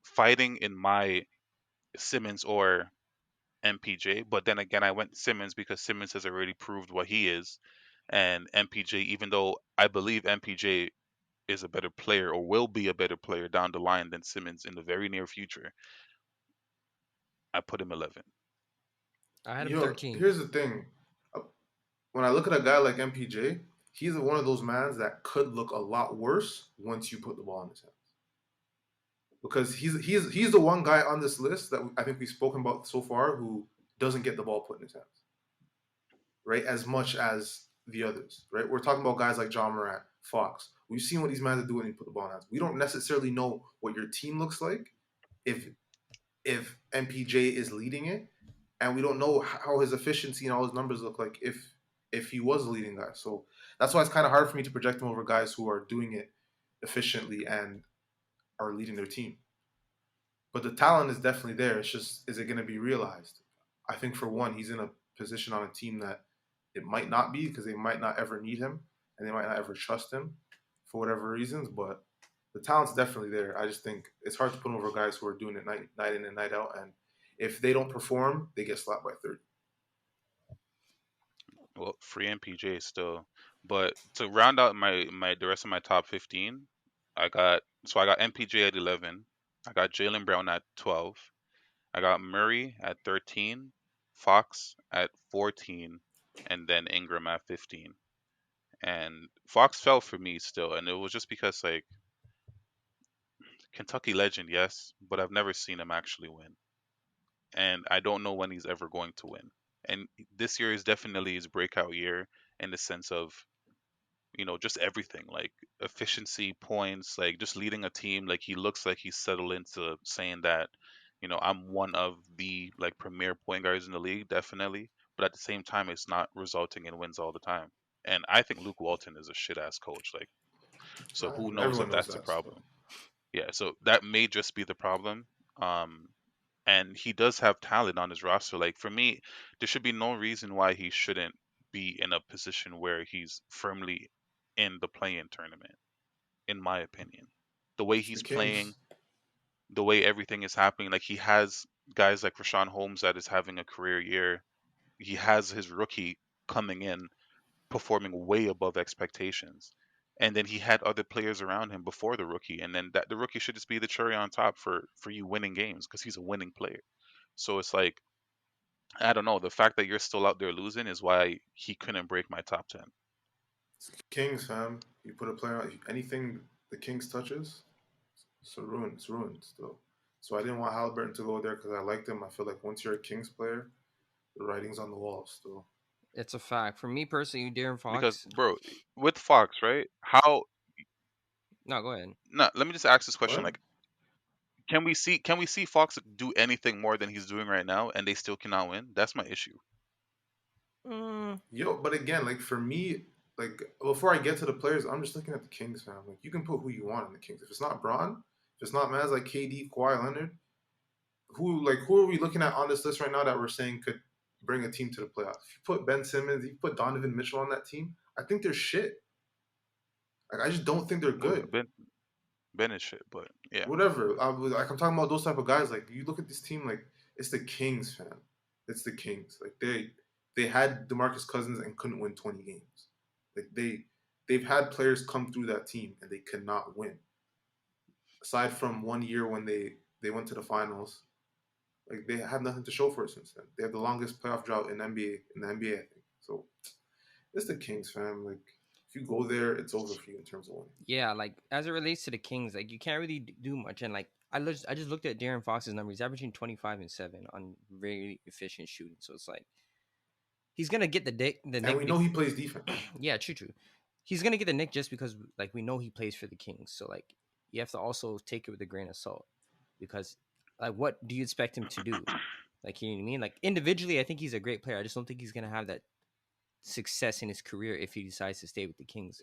fighting in my Simmons or MPJ, but then again I went Simmons because Simmons has already proved what he is, and MPJ, even though I believe MPJ is a better player or will be a better player down the line than Simmons in the very near future, I put him 11. I had him Yo, 13. here's the thing. Uh, When I look at a guy like MPJ, he's one of those mans that could look a lot worse once you put the ball in his hands. Because he's the one guy on this list that I think we've spoken about so far who doesn't get the ball put in his hands, right? As much as the others, right? We're talking about guys like John Morant, Fox. We've seen what these men are doing when you put the ball in hands. We don't necessarily know what your team looks like if MPJ is leading it, and we don't know how his efficiency and all his numbers look like if he was the leading guy. So that's why it's kind of hard for me to project him over guys who are doing it efficiently and are leading their team. But the talent is definitely there. It's just, is it going to be realized? I think for one, he's in a position on a team that it might not be because they might not ever need him and they might not ever trust him for whatever reasons. But the talent's definitely there. I just think it's hard to put over guys who are doing it night in and night out. And if they don't perform, they get slapped by 30. Well, free MPJ still, but to round out my the rest of my top 15, I got MPJ at 11, I got Jalen Brown at 12, I got Murray at 13, Fox at 14, and then Ingram at 15. And Fox fell for me still, and it was just because like Kentucky legend, yes, but I've never seen him actually win, and I don't know when he's ever going to win. And this year is definitely his breakout year in the sense of, just everything, like efficiency, points, like just leading a team. Like he looks like he's settled into saying that, I'm one of the like premier point guards in the league, definitely. But at the same time, it's not resulting in wins all the time. And I think Luke Walton is a shit ass coach. Like, so who knows Everyone if knows that's the that. So. problem? Yeah, so that may just be the problem. Um, and he does have talent on his roster. Like for me, there should be no reason why he shouldn't be in a position where he's firmly in the play-in tournament. In my opinion, the way It's the he's playing, Kings. the way everything is happening, like he has guys like Rashawn Holmes that is having a career year. He has his rookie coming in performing way above expectations. And then he had other players around him before the rookie, and then that the rookie should just be the cherry on top for you winning games because he's a winning player. So it's like, I don't know. The fact that you're still out there losing is why he couldn't break my top 10. It's the Kings, fam. You put a player on anything the Kings touches, it's a ruin. It's ruined still. So I didn't want Halliburton to go there because I liked him. I feel like once you're a Kings player, the writing's on the wall still. It's a fact. For me personally, Darren Because, Fox. bro, with Fox, right? How? No, go ahead. No, let me just ask this question. What? Like, can we see Fox do anything more than he's doing right now, and they still cannot win? That's my issue. Mm, Yo, but again, like for me, like before I get to the players, I'm just looking at the Kings, fam. Like you can put who you want in the Kings. If it's not Braun, if it's not mans like KD, Kawhi Leonard, who are we looking at on this list right now that we're saying could bring a team to the playoffs? If you put Ben Simmons, if you put Donovan Mitchell on that team, I think they're shit. Like I just don't think they're Well, good. Ben is shit, but yeah. Whatever. I'm talking about those type of guys. Like you look at this team, like it's the Kings, fam. It's the Kings. Like they had DeMarcus Cousins and couldn't win 20 games. Like they've had players come through that team and they cannot win. Aside from one year when they went to the finals, like they had nothing to show for it since then. They have the longest playoff drought in the NBA, I think. So it's the Kings, fam. Like if you go there, it's over for you in terms of winning. yeah, like as it relates to the Kings, like you can't really do much. And like I just looked at Darren Fox's numbers. He's averaging 25 and 7 on very efficient shooting. So it's like he's gonna get the And Nick. we know he plays defense. Yeah, true, true. He's gonna get the Nick just because like we know he plays for the Kings. So like you have to also take it with a grain of salt because like what do you expect him to do? Like you know what I mean? Like individually, I think he's a great player. I just don't think he's gonna have that success in his career if he decides to stay with the Kings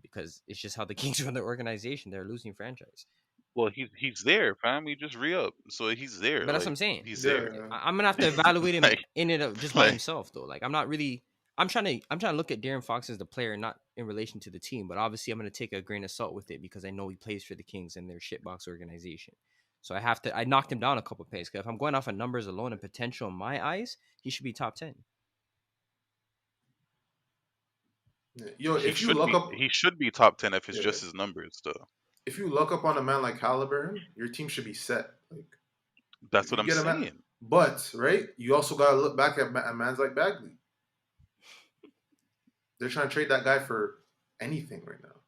because it's just how the Kings run their organization. They're a losing franchise. Well, he's there, fam. He just re up, so he's there. But that's what Like I'm saying. he's there. Yeah. I'm gonna have to evaluate him like in it just by like himself though. Like I'm not really. I'm trying to look at Darren Fox as the player, not in relation to the team. But obviously, I'm gonna take a grain of salt with it because I know he plays for the Kings and their shitbox organization. So I have to. I knocked him down a couple paces. Cause if I'm going off of numbers alone and potential in my eyes, he should be top 10. Yeah. Yo, he should be he should be top 10 if it's yeah, just his numbers, though. if you luck up on a man like Halliburton, your team should be set. Like That's if what you I'm get a man, saying. but right, you also gotta look back at mans like Bagley. They're trying to trade that guy for anything right now,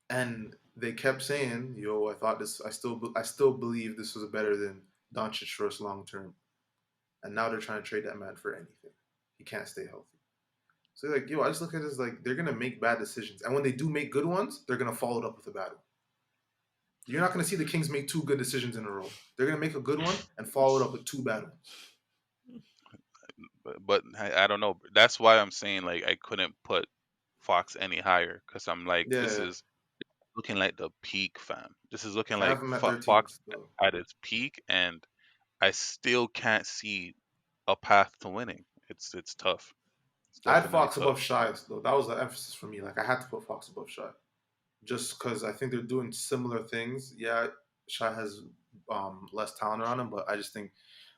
and they kept saying, "Yo, I thought this. I still believe this was better than Doncic for us long term." And now they're trying to trade that man for anything. He can't stay healthy. So like, yo, I just look at it as like they're gonna make bad decisions, and when they do make good ones, they're gonna follow it up with a bad one. You're not gonna see the Kings make two good decisions in a row. They're gonna make a good one and follow it up with two bad ones. But I don't know. That's why I'm saying like I couldn't put Fox any higher because I'm like, this Yeah, is looking like the peak, fam. This is looking I like have him at 13 Fox still. at its peak, and I still can't see a path to winning. It's tough. It's I had definitely Fox tough. above Shy though. That was the emphasis for me. Like I had to put Fox above Shy just because I think they're doing similar things. Yeah, Shy has less talent around him, but I just think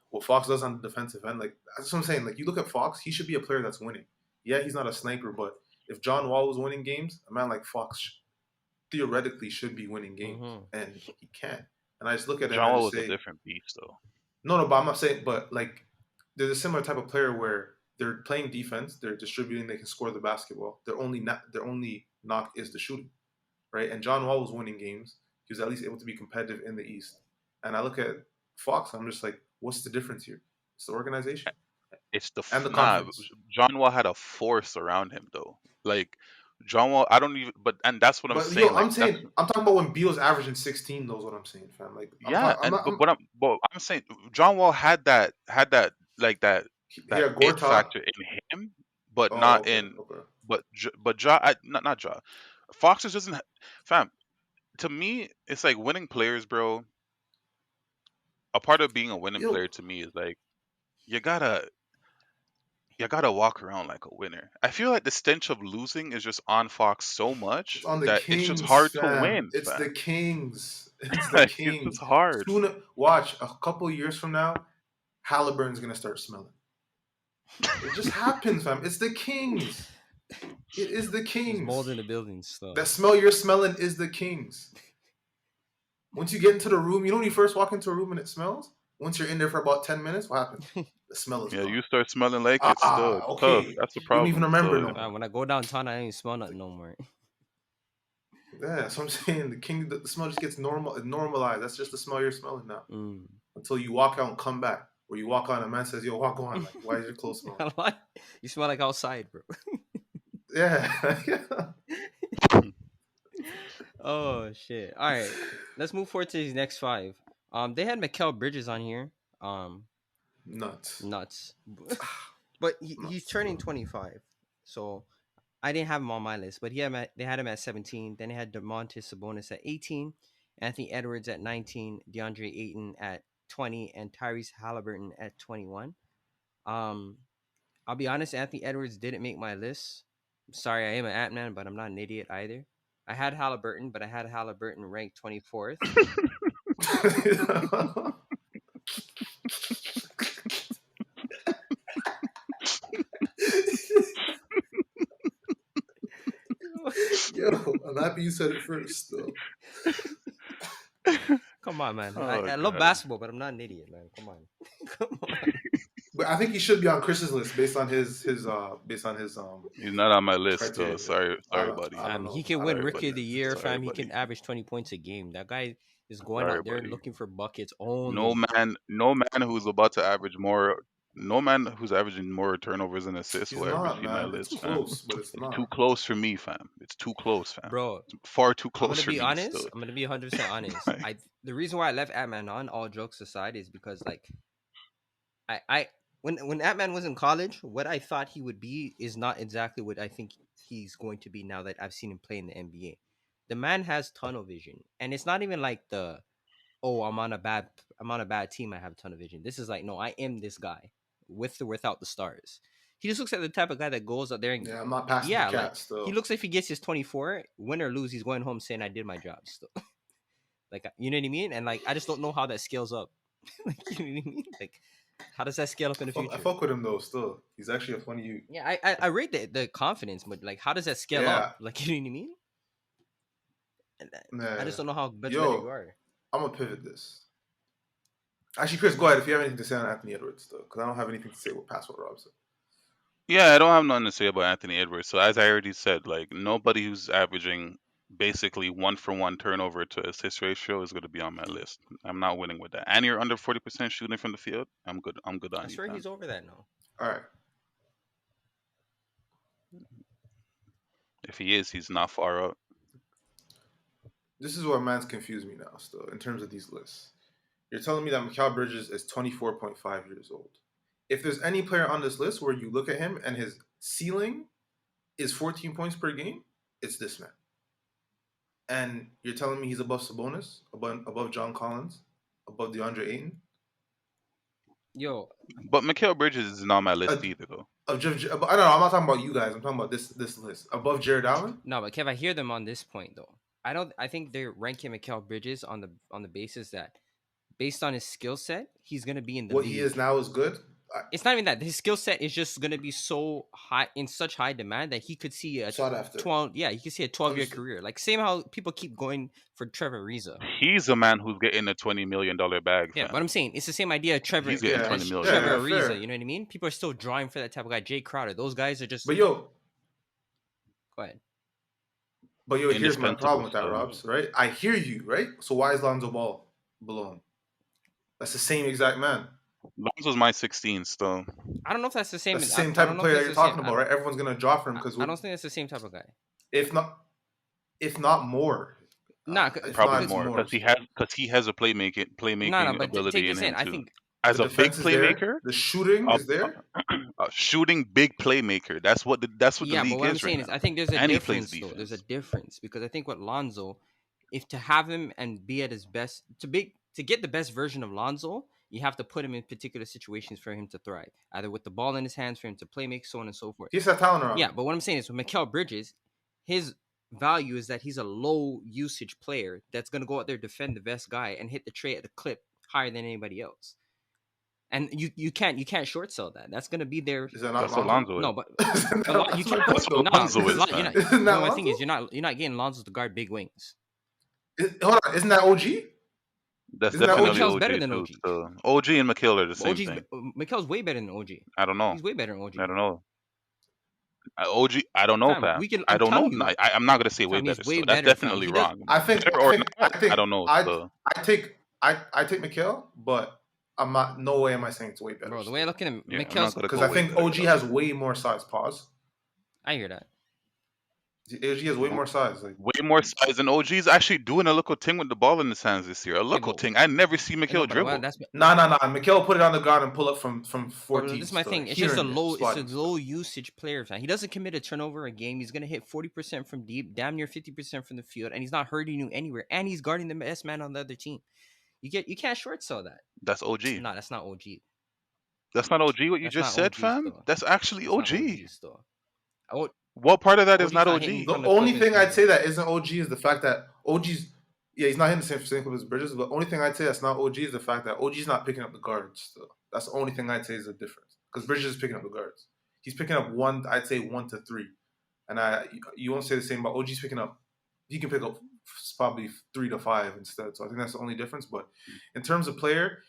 what Fox does on the defensive end, like that's what I'm saying. Like you look at Fox, he should be a player that's winning. Yeah, he's not a sniper, but if John Wall was winning games, a man like Fox theoretically should be winning games, Mm-hmm. and he can't. And I just look at him John and I Wall just was a say, different beast, though. no, no, but I'm not saying, but like, there's a similar type of player where they're playing defense, they're distributing, they can score the basketball. Their only knock is the shooting, right? And John Wall was winning games. He was at least able to be competitive in the East. And I look at Fox, I'm just like, what's the difference here? It's the organization. It's the and the nah. conference. John Wall had a force around him though. Like John Wall, I don't even. But and that's what I'm But yo, saying. Like I'm that's saying I'm talking about when Beal's averaging 16. Knows what I'm saying, fam. Like I'm yeah. talking. I'm And not. but I'm saying John Wall had that like He that had it Gortat. factor in him, but Oh, not okay, in okay. but Ja not Ja. Fox just doesn't. Fam, to me, it's like winning players, bro. A part of being a winning Yo, player to me is like you gotta you gotta walk around like a winner. I feel like the stench of losing is just on Fox so it's much on the that it's just Kings, hard to fam. win, It's fam. the Kings. It's the Like it's just Kings. hard. Soon, watch a couple years from now, Halliburton's gonna start smelling. It just happens, fam. It's the Kings. It is the There's mold Kings. in the building still. That smell you're smelling is the Kings. Once you get into the room, you know when you first walk into a room and it smells? Once you're in there for about 10 minutes, what happens? The smell is Yeah, gone. you start smelling like it still. It's tough. Okay. That's the You don't even problem. remember So no more. When I go downtown, I don't even smell nothing no more. Yeah, that's what I'm saying. The smell just gets normalized. That's just the smell you're smelling now. Mm. Until you walk out and come back. Where you walk on, a man says, "Yo, walk on." Like, why is your clothes smelling? You smell like outside, bro. Yeah, yeah. Oh shit! All right, let's move forward to these next five. They had Mikal Bridges on here. Um, Nuts, nuts, but he's nuts, turning bro. 25, so I didn't have him on my list. But they had him at 17. Then they had Demontis Sabonis at 18, Anthony Edwards at 19, DeAndre Ayton at 20, and Tyrese Halliburton at 21. Um, I'll be honest, Anthony Edwards didn't make my list. I'm sorry, I am an Ant Man, but I'm not an idiot either. I had Halliburton, but I had Halliburton ranked 24th. Yo, I'm happy you said it first, though. Come on, man. oh I love god. basketball, but I'm not an idiot, man. Come on. Come on. But I think he should be on Chris's list based on his He's not on my list though. criteria. Sorry, buddy. I don't Fam, he know. can I win don't know, Sorry, Rookie buddy. of the Year, Sorry, fam. He can buddy. average 20 points a game. That guy is going Sorry, out there buddy. looking for buckets No only. man, no man who's about to average more, no man who's averaging more turnovers and assists he's will ever not, see my man. It's list, fam. close, but it's It's too not. close for me, fam. It's too close, fam. Bro, It's far too I'm close gonna for be me honest. still. I'm gonna be 100% honest. Like, The reason why I left Ant-Man on, all jokes aside, is because like I when Ant-Man was in college, what I thought he would be is not exactly what I think he's going to be now that I've seen him play in the NBA. The man has tunnel vision, and it's not even like the oh I'm on a bad team. I have tunnel vision. This is like no, I am this guy with or without the stars. He just looks like the type of guy that goes out there and Yeah, I'm not passing the yeah, like cat he still. looks like if he gets his 24, win or lose, he's going home saying I did my job still. Like you know what I mean? And like I just don't know how that scales up. Like you know what I mean? Like how does that scale up in the I future? fuck with him though. Still, he's actually a funny you. Yeah, I rate the confidence, but like how does that scale up? Yeah, Like you know what I mean? And I nah. just don't know how much better you Yo, are. I'm gonna pivot this. Actually, Chris, go ahead if you have anything to say on Anthony Edwards, though, because I don't have anything to say with past what Rob said. yeah, I don't have nothing to say about Anthony Edwards. So as I already said, like nobody who's averaging basically 1-for-1 turnover to assist ratio is going to be on my list. I'm not winning with that. And you're under 40% shooting from the field. I'm good. I'm good I on you, swear fam. he's over that now. All right, If he is, he's not far up. this is where man's confused me now. Still, in terms of these lists, you're telling me that Mikal Bridges is 24.5 years old. If there's any player on this list where you look at him and his ceiling is 14 points per game, it's this man. And you're telling me he's above Sabonis, above John Collins, above DeAndre Ayton, Yo, But Mikal Bridges isn't on my uh, list either, though. I don't know. I'm not talking about you guys. I'm talking about this list above Jared Allen. no, but Kev, I hear them on this point though. I don't. I think they're ranking Mikal Bridges on the basis that based on his skill set, he's gonna be in the What he is league. now is good. It's not even that his skill set is just gonna be so high in such high demand that he could see a Sought after. 12. Yeah, he could see a 12-year Understood. career. Like same how people keep going for Trevor Ariza. He's a man who's getting a $20 million bag, Yeah, fam. but I'm saying it's the same idea. Trevor He's getting Yeah, 20 as million. Trevor yeah, Ariza. fair. You know what I mean? People are still drawing for that type of guy. Jay Crowder. Those guys are just But yo, go ahead. here's my Indispensable problem with that, still. Robs. Right? I hear you. Right? So why is Lonzo Ball below him? That's the same exact man. Lonzo's my 16 still. I don't know if that's the same. That's the same I type don't of know if player that that's you're the same. talking about, right? Everyone's gonna draw for him because I don't think that's the same type of guy. if not if not more, Nah, if Probably not it's because more more. because he has a no. playmaking But take ability in this in. him I too. think As The a big defense is there, playmaker, the shooting a, is there. a shooting big playmaker. That's what the yeah. But league what I'm is right saying is, now. I think there's a And he plays difference though. There's a defense. difference because I think what Lonzo, if to have him and be at his best, to get the best version of Lonzo, you have to put him in particular situations for him to thrive. Either with the ball in his hands for him to play make, so on and so forth. He's that talent around Yeah, him. but what I'm saying is with Mikal Bridges, his value is that he's a low usage player that's gonna go out there defend the best guy and hit the tray at a clip higher than anybody else. And you can't short sell that. That's gonna be there. Is that not That's what Lonzo? Lonzo is. No, but you That's my can't. That's point what though. No, Lonzo is, you're man. not. Isn't Well, that my thing is Lonzo? you're not getting Lonzo to guard big wings. Hold on, isn't that OG? That's Isn't that But definitely OG? Mikal's better OG than too. OG. So OG and Mikhail are the But same thing. Mikal's way better than OG. I don't know. He's way better than I OG. don't know. OG, I don't know, Fam, fam. we can. I I'm don't know. telling you, I'm not gonna say way fam. He's better. way Still, that's better, fam. definitely He does. wrong. I think Better I or think I not, I think don't know. Still, I take Mikhail, but I'm not. No way am I saying it's way better. Bro, the way I look at him, yeah, I'm not Mikal's. gonna Because go I way think better. OG has way more size. Pause. I hear that. OG has way more size. Like Way more size, and OG's actually doing a little thing with the ball in his hands this year. A Yeah, little but thing. I never see no, Mikhail but dribble. that's. nah. Mikhail put it on the ground and pull up from But this 14 is my still, like thing. It's just hearing it, it's a spotting low still. usage player. Fan. He doesn't commit a turnover a game. He's gonna hit 40% from deep, damn near 50% from the field, and he's not hurting you anywhere. And he's guarding the best man on the other team. You can't short sell that. That's OG. No, that's not OG. That's not OG. What you That's just not said, OG fam. still. That's actually That's not OG. OG still. O- What part of that is OG's not not hitting OG? The from the clip only as thing I'd Bridges. say that isn't OG is the fact that OG's he's not hitting the same clip as Bridges. But the only thing I'd say that's not OG is the fact that OG's not picking up the guards still. That's the only thing I'd say is the difference. Because Bridges is picking up the guards. He's picking up one, I'd say 1 to 3. And you won't say the same about OG's picking up. He can pick up probably 3 to 5 instead. So I think that's the only difference. But in terms of player,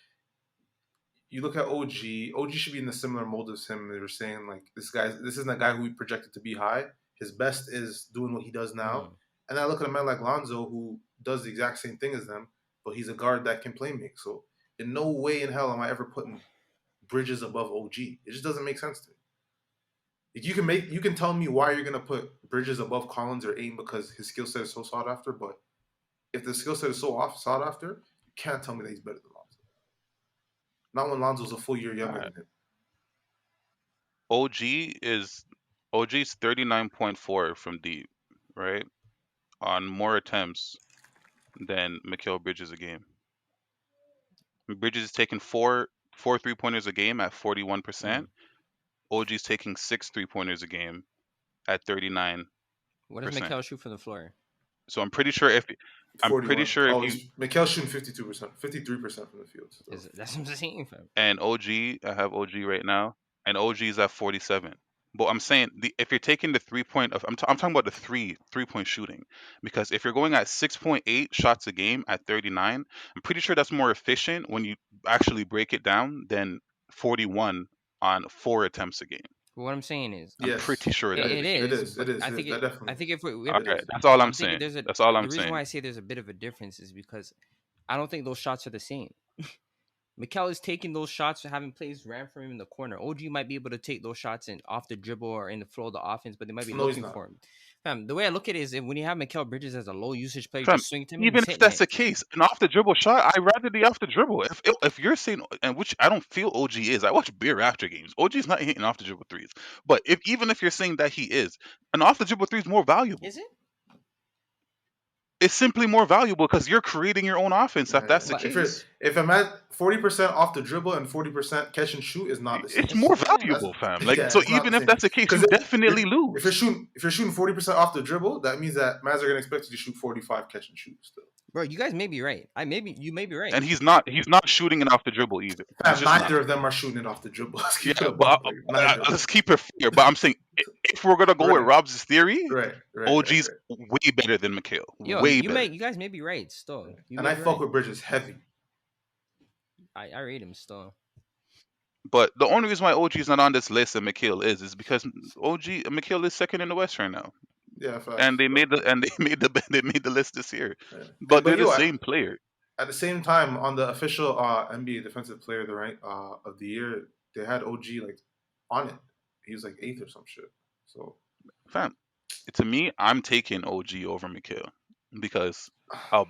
you look at OG. OG should be in the similar mold as him. They were saying like this isn't a guy who we projected to be high. His best is doing what he does now. Mm. And I look at a man like Lonzo who does the exact same thing as them, but he's a guard that can play make. So in no way in hell am I ever putting Bridges above OG. It just doesn't make sense to me. Like, you can tell me why you're gonna put Bridges above Collins or Aiden because his skill set is so sought after, but if the skill set is so sought after, you can't tell me that he's better than Lonzo. Not when Lonzo's a full year younger Alright. than him. OG's 39.4 from deep, right? On more attempts than Mikhail Bridges a game. Bridges is taking four 3-pointers a game at 41%. OG's taking 6 3-pointers a game at 39%. What does Mikal shoot from the floor? So I'm pretty sure if 41. you Mikhail's shooting 52%, 53% from the field. So. That's what I'm saying, fam. and OG, I have OG right now, and OG's at 47. But I'm saying if you're taking the 3-point I'm talking about the 3-point shooting, because if you're going at 6.8 shots a game at 39, I'm pretty sure that's more efficient when you actually break it down than 41 on 4 attempts a game. But what I'm saying is, I'm pretty sure that it is. It is. I think definitely. I think if we Okay, that's all I'm saying. There's That's all I'm the reason saying. why I say there's a bit of a difference is because I don't think those shots are the same. Mikal is taking those shots, having plays ran for him in the corner. OG might be able to take those shots in off the dribble or in the flow of the offense, but they might be looking for him. Fam, the way I look at it is when you have Mikal Bridges as a low usage player, just swing to him. Even if that's the case, an off the dribble shot, I'd rather the off the dribble. If you're saying, and which I don't feel OG is, I watch beer after games. OG's not hitting off the dribble threes, but even if you're saying that he is, an off the dribble three is more valuable. Is it? It's simply more valuable because you're creating your own offense. If that's the case, if I'm at 40% off the dribble and 40% catch and shoot, is not the same. It's more valuable, fam. So even if that's the case, you definitely lose. If you're shooting 40% off the dribble, that means that Mavs are gonna expect you to shoot 45 catch and shoot still. Bro, you guys may be right. You may be right. And he's not shooting it off the dribble either. Neither of them are shooting it off the dribble. Let's keep it fair. But I'm saying if we're gonna go with Rob's theory, OG's way better than Mikhail. Way better. You guys may be right still. And I fuck with Bridges heavy. I rate him still. But the only reason why OG is not on this list and Mikhail is because Mikhail is second in the West right now. Yeah, facts. And they made the list this year. Yeah. But they're the same player. At the same time, on the official NBA Defensive Player of the rank of the year, they had OG like on it. He was like eighth or some shit. So Fam, to me, I'm taking OG over Mikhail because uh,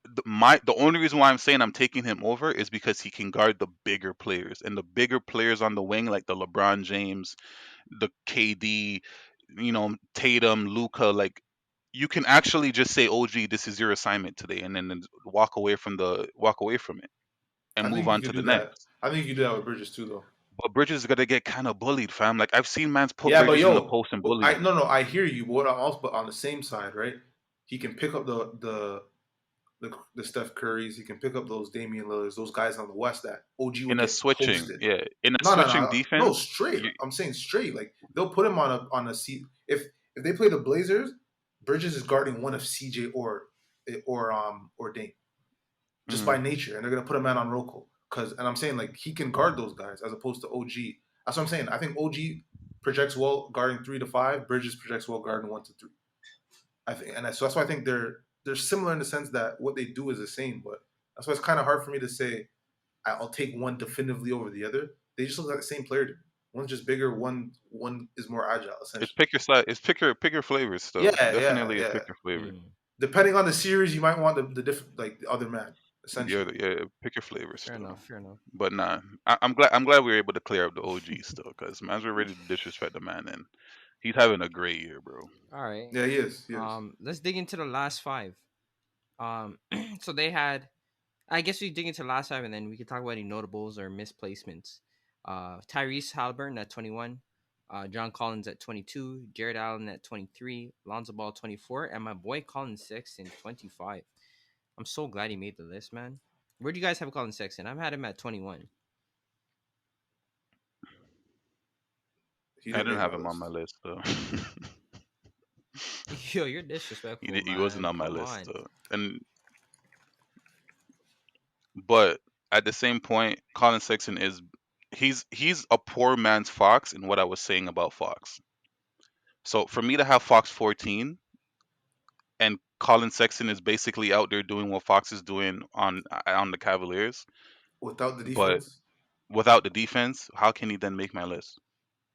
the only reason why I'm saying I'm taking him over is because he can guard the bigger players, and the bigger players on the wing, like the LeBron James, the KD, Tatum, Luka, like you can actually just say, OG, this is your assignment today, and then walk away from it and I move think you on could to do the that. next. I think you could do that with Bridges too, though. But Bridges is gonna get kind of bullied, fam. Like I've seen man's put Yeah, but Bridges in the yo, post and bully I him. no no, I hear you. But what I also, but on the same side, right? He can pick up the Steph Currys. He can pick up those Damian Lillards, those guys on the West that OG would In a get switching, posted. yeah, in a No, no, switching no, no, defense, straight. you, I'm saying straight. Like they'll put him on a seat. If they play the Blazers, Bridges is guarding one of CJ or Dame just by mm, nature, and they're gonna put a man on Rocco and I'm saying like he can guard those guys as opposed to OG. That's what I'm saying. I think OG projects well guarding 3 to 5. Bridges projects well guarding 1 to 3. I think, so that's why I think they're similar in the sense that what they do is the same. But that's why it's kind of hard for me to say I'll take one definitively over the other. They just look like the same player to me. One's just bigger. One is more agile, it's essentially. pick your side. It's pick your flavors. Yeah, Still, yeah, definitely, it's yeah. pick your flavor. Mm, Depending on the series, you might want the different, like the other man, Yeah, essentially. yeah, pick your flavors fair still. enough. Fair enough. But nah, I'm glad we were able to clear up the OG still, because man's were ready to disrespect the man, and he's having a great year, bro. All right. Yeah, he is. He is. Let's dig into the last five. So they had. I guess we dig into the last five, and then we can talk about any notables or misplacements. Tyrese Halliburton at 21. John Collins at 22. Jared Allen at 23. Lonzo Ball 24. And my boy Colin Sexton 25. I'm so glad he made the list, man. Where do you guys have Colin Sexton? I've had him at 21. He I didn't didn't make have my him on my list. list though. Yo, you're disrespectful, He wasn't man. on my Come list on. though, and but at the same point, Colin Sexton is he's a poor man's Fox in what I was saying about Fox. So for me to have Fox 14 and Colin Sexton is basically out there doing what Fox is doing on the Cavaliers, Without the but defense, without the defense, how can he then make my list?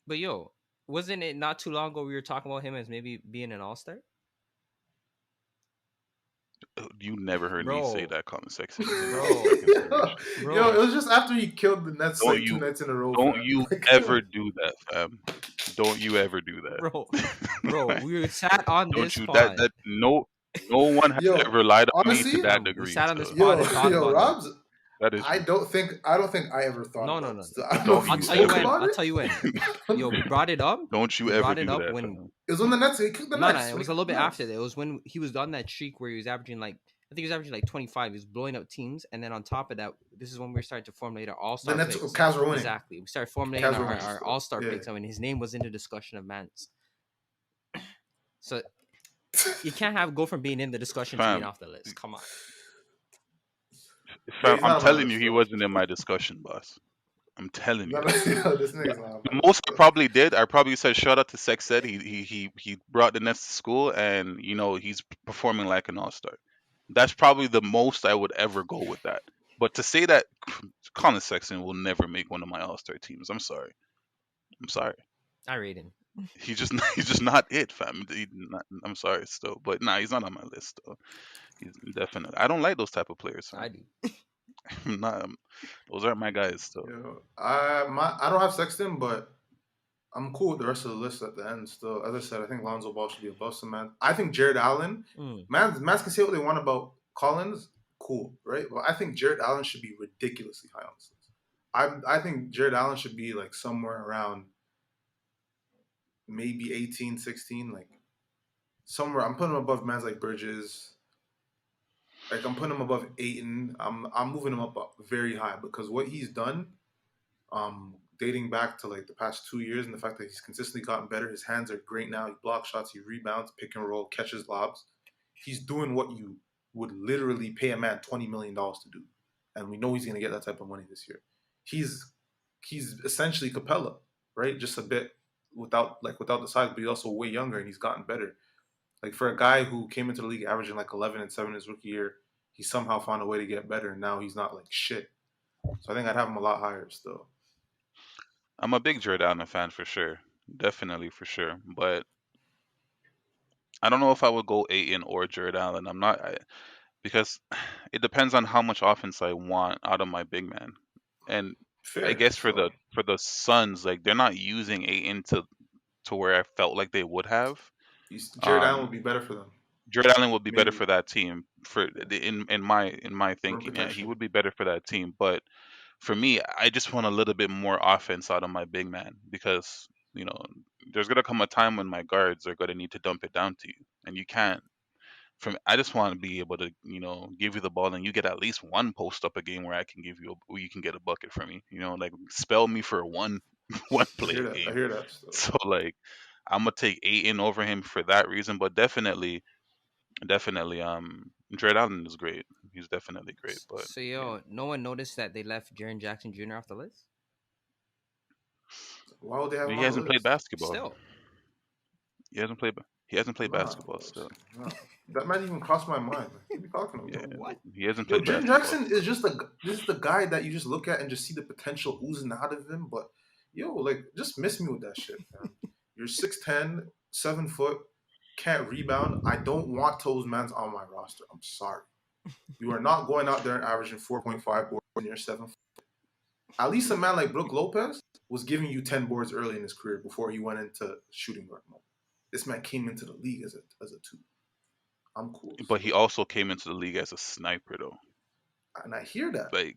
But yo, wasn't it not too long ago we were talking about him as maybe being an all star? You never heard me say Bro, that Colin Sexton is in all-star bro, yo, consideration. it bro. was just after he killed the Nets Don't like two you nights in a row, don't fam. you ever do that, fam. Don't you ever do Bro, bro, that. we sat on Don't this you that pod. that no one has Yo, ever lied on me to honestly, that Fam, we degree sat on this still. pod yo, and thought yo, about him. Rob's. That is true. I don't think I ever thought No, no, about no, this. no. I don't know Don't if I'll we you tell you spoke ever when. about I'll it. tell you when. Yo, we brought it up. don't you We ever brought it do up that, when. fam. It was when the Nets. He kicked the No, no, Nets it when he was a kicked little the bit after Nets. that. It was when he was on that streak where he was averaging like I think he was averaging like 25. He was blowing up teams, and then on top of that, this is when we started to formulate our all The star Nets, picks. Cavs were winning. Exactly, we started formulating Cavs were our, winning our still. all star Yeah. picks, I mean, his name was in the discussion of Mans. So you can't have go from being in the discussion to being Fam, off the list. Come on. Yeah, fam, he's I'm not on my telling you, list he though. wasn't in my discussion, boss. I'm telling you No, no, that. yo, this nigga's not on my The list most I still. probably did, I probably said shout out to Sex said he brought the Nets to school, and he's performing like an all-star. That's probably the most I would ever go with that. But to say that Colin Sexton will never make one of my all-star teams, I'm sorry. I'm sorry. I rate him. He's just he's just not it, fam. I'm sorry still, but nah, he's not on my list though. He's definitely. I don't like those type of players, I fam. do. I'm not. Those aren't my guys still. I don't have Sexton, but I'm cool with the rest of the list at the end. Still, as I said, I think Lonzo Ball should be above some man. I think Jared Allen. Mm. Man can say what they want about Collins. Cool, right? But I think Jared Allen should be ridiculously high on this list. I think Jared Allen should be like somewhere around maybe 18, 16, like somewhere. I'm putting him above mans like Bridges. Like I'm putting him above Aiton. I'm moving him up very high because what he's done, dating back to like the past 2 years, and the fact that he's consistently gotten better. His hands are great now. He blocks shots, he rebounds, pick and roll, catches lobs. He's doing what you would literally pay a man $20 million to do, and we know he's gonna get that type of money this year. He's essentially Capella, right? Just a bit without the size, but he's also way younger and he's gotten better. Like for a guy who came into the league averaging like 11 and 7 his rookie year, he somehow found a way to get better, and now he's not like shit. So I think I'd have him a lot higher still. I'm a big Jordan fan for sure, definitely for sure. But I don't know if I would go Aiton or Jared Allen. I'm not because it depends on how much offense I want out of my big man. And I Fair. guess So for the Suns, like they're not using Aiton to where I felt like they would have. Jared Allen Um, would be better for them, Jared Allen would be better maybe for that team for yeah. in my Rim thinking. Yeah, he protection. would be better for that team. But for me, I just want a little bit more offense out of my big man because you know there's gonna come a time when my guards are gonna need to dump it down to you, and you can't. From I just want to be able to give you the ball and you get at least one post up a game where I can give you where you can get a bucket from me. Like spell me for one one I play hear a that. I game. hear that still. So like I'm gonna take Aiton over him for that reason, but definitely Jared Allen is great. He's definitely great, but So yeah, yo, no one noticed that they left Jaren Jackson Jr. off the list. Why would they have him he on the hasn't played list? basketball. Still, He hasn't played. He hasn't played Nah, basketball still. nah. That might even cross my mind. Like, what are you talking Yeah, about? what? he hasn't Yo, played Jaren basketball Jackson is still. just this is the guy that you just look at and just see the potential oozing out of him. But yo, like, just miss me with that shit, man. You're 6'10", 7 foot, can't rebound. I don't want those mans on my roster. I'm sorry. You are not going out there and averaging 4.5 boards when you're 7 foot. At least a man like Brook Lopez was giving you 10 boards early in his career before he went into shooting guard mode. This man came into the league as a two. I'm cool But he still. also came into the league as a sniper though. And I hear that. Like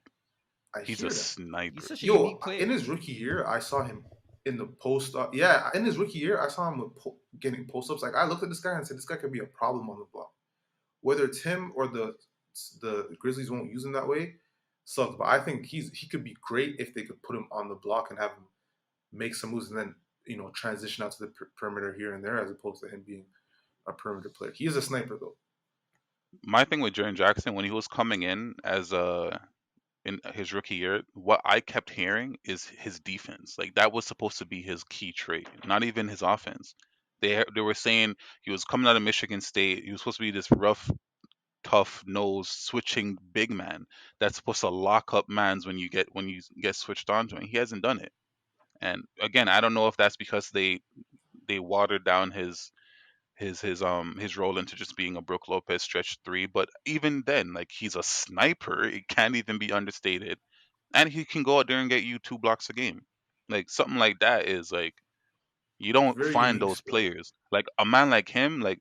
I he's a hear that. He's sniper. such a Yo, unique in player. his rookie year, I saw him in the post. Yeah, in his rookie year, I saw him with getting post ups. Like I looked at this guy and said, this guy could be a problem on the block. Whether it's him or the Grizzlies won't use him that way, sucks. But I think he could be great if they could put him on the block and have him make some moves and then transition out to the perimeter here and there as opposed to him being a perimeter player. He is a sniper though. My thing with Jaren Jackson when he was coming in as in his rookie year, what I kept hearing is his defense. Like that was supposed to be his key trait, not even his offense. They were saying he was coming out of Michigan State. He was supposed to be this rough, tough nose switching big man that's supposed to lock up mans when you get switched on to him. He hasn't done it. And again, I don't know if that's because they watered down his role into just being a Brook Lopez stretch three. But even then, like he's a sniper. It can't even be understated. And he can go out there and get you 2 blocks a game. Like something like that is like you don't Very find unique those skill. players. Like a man like him, like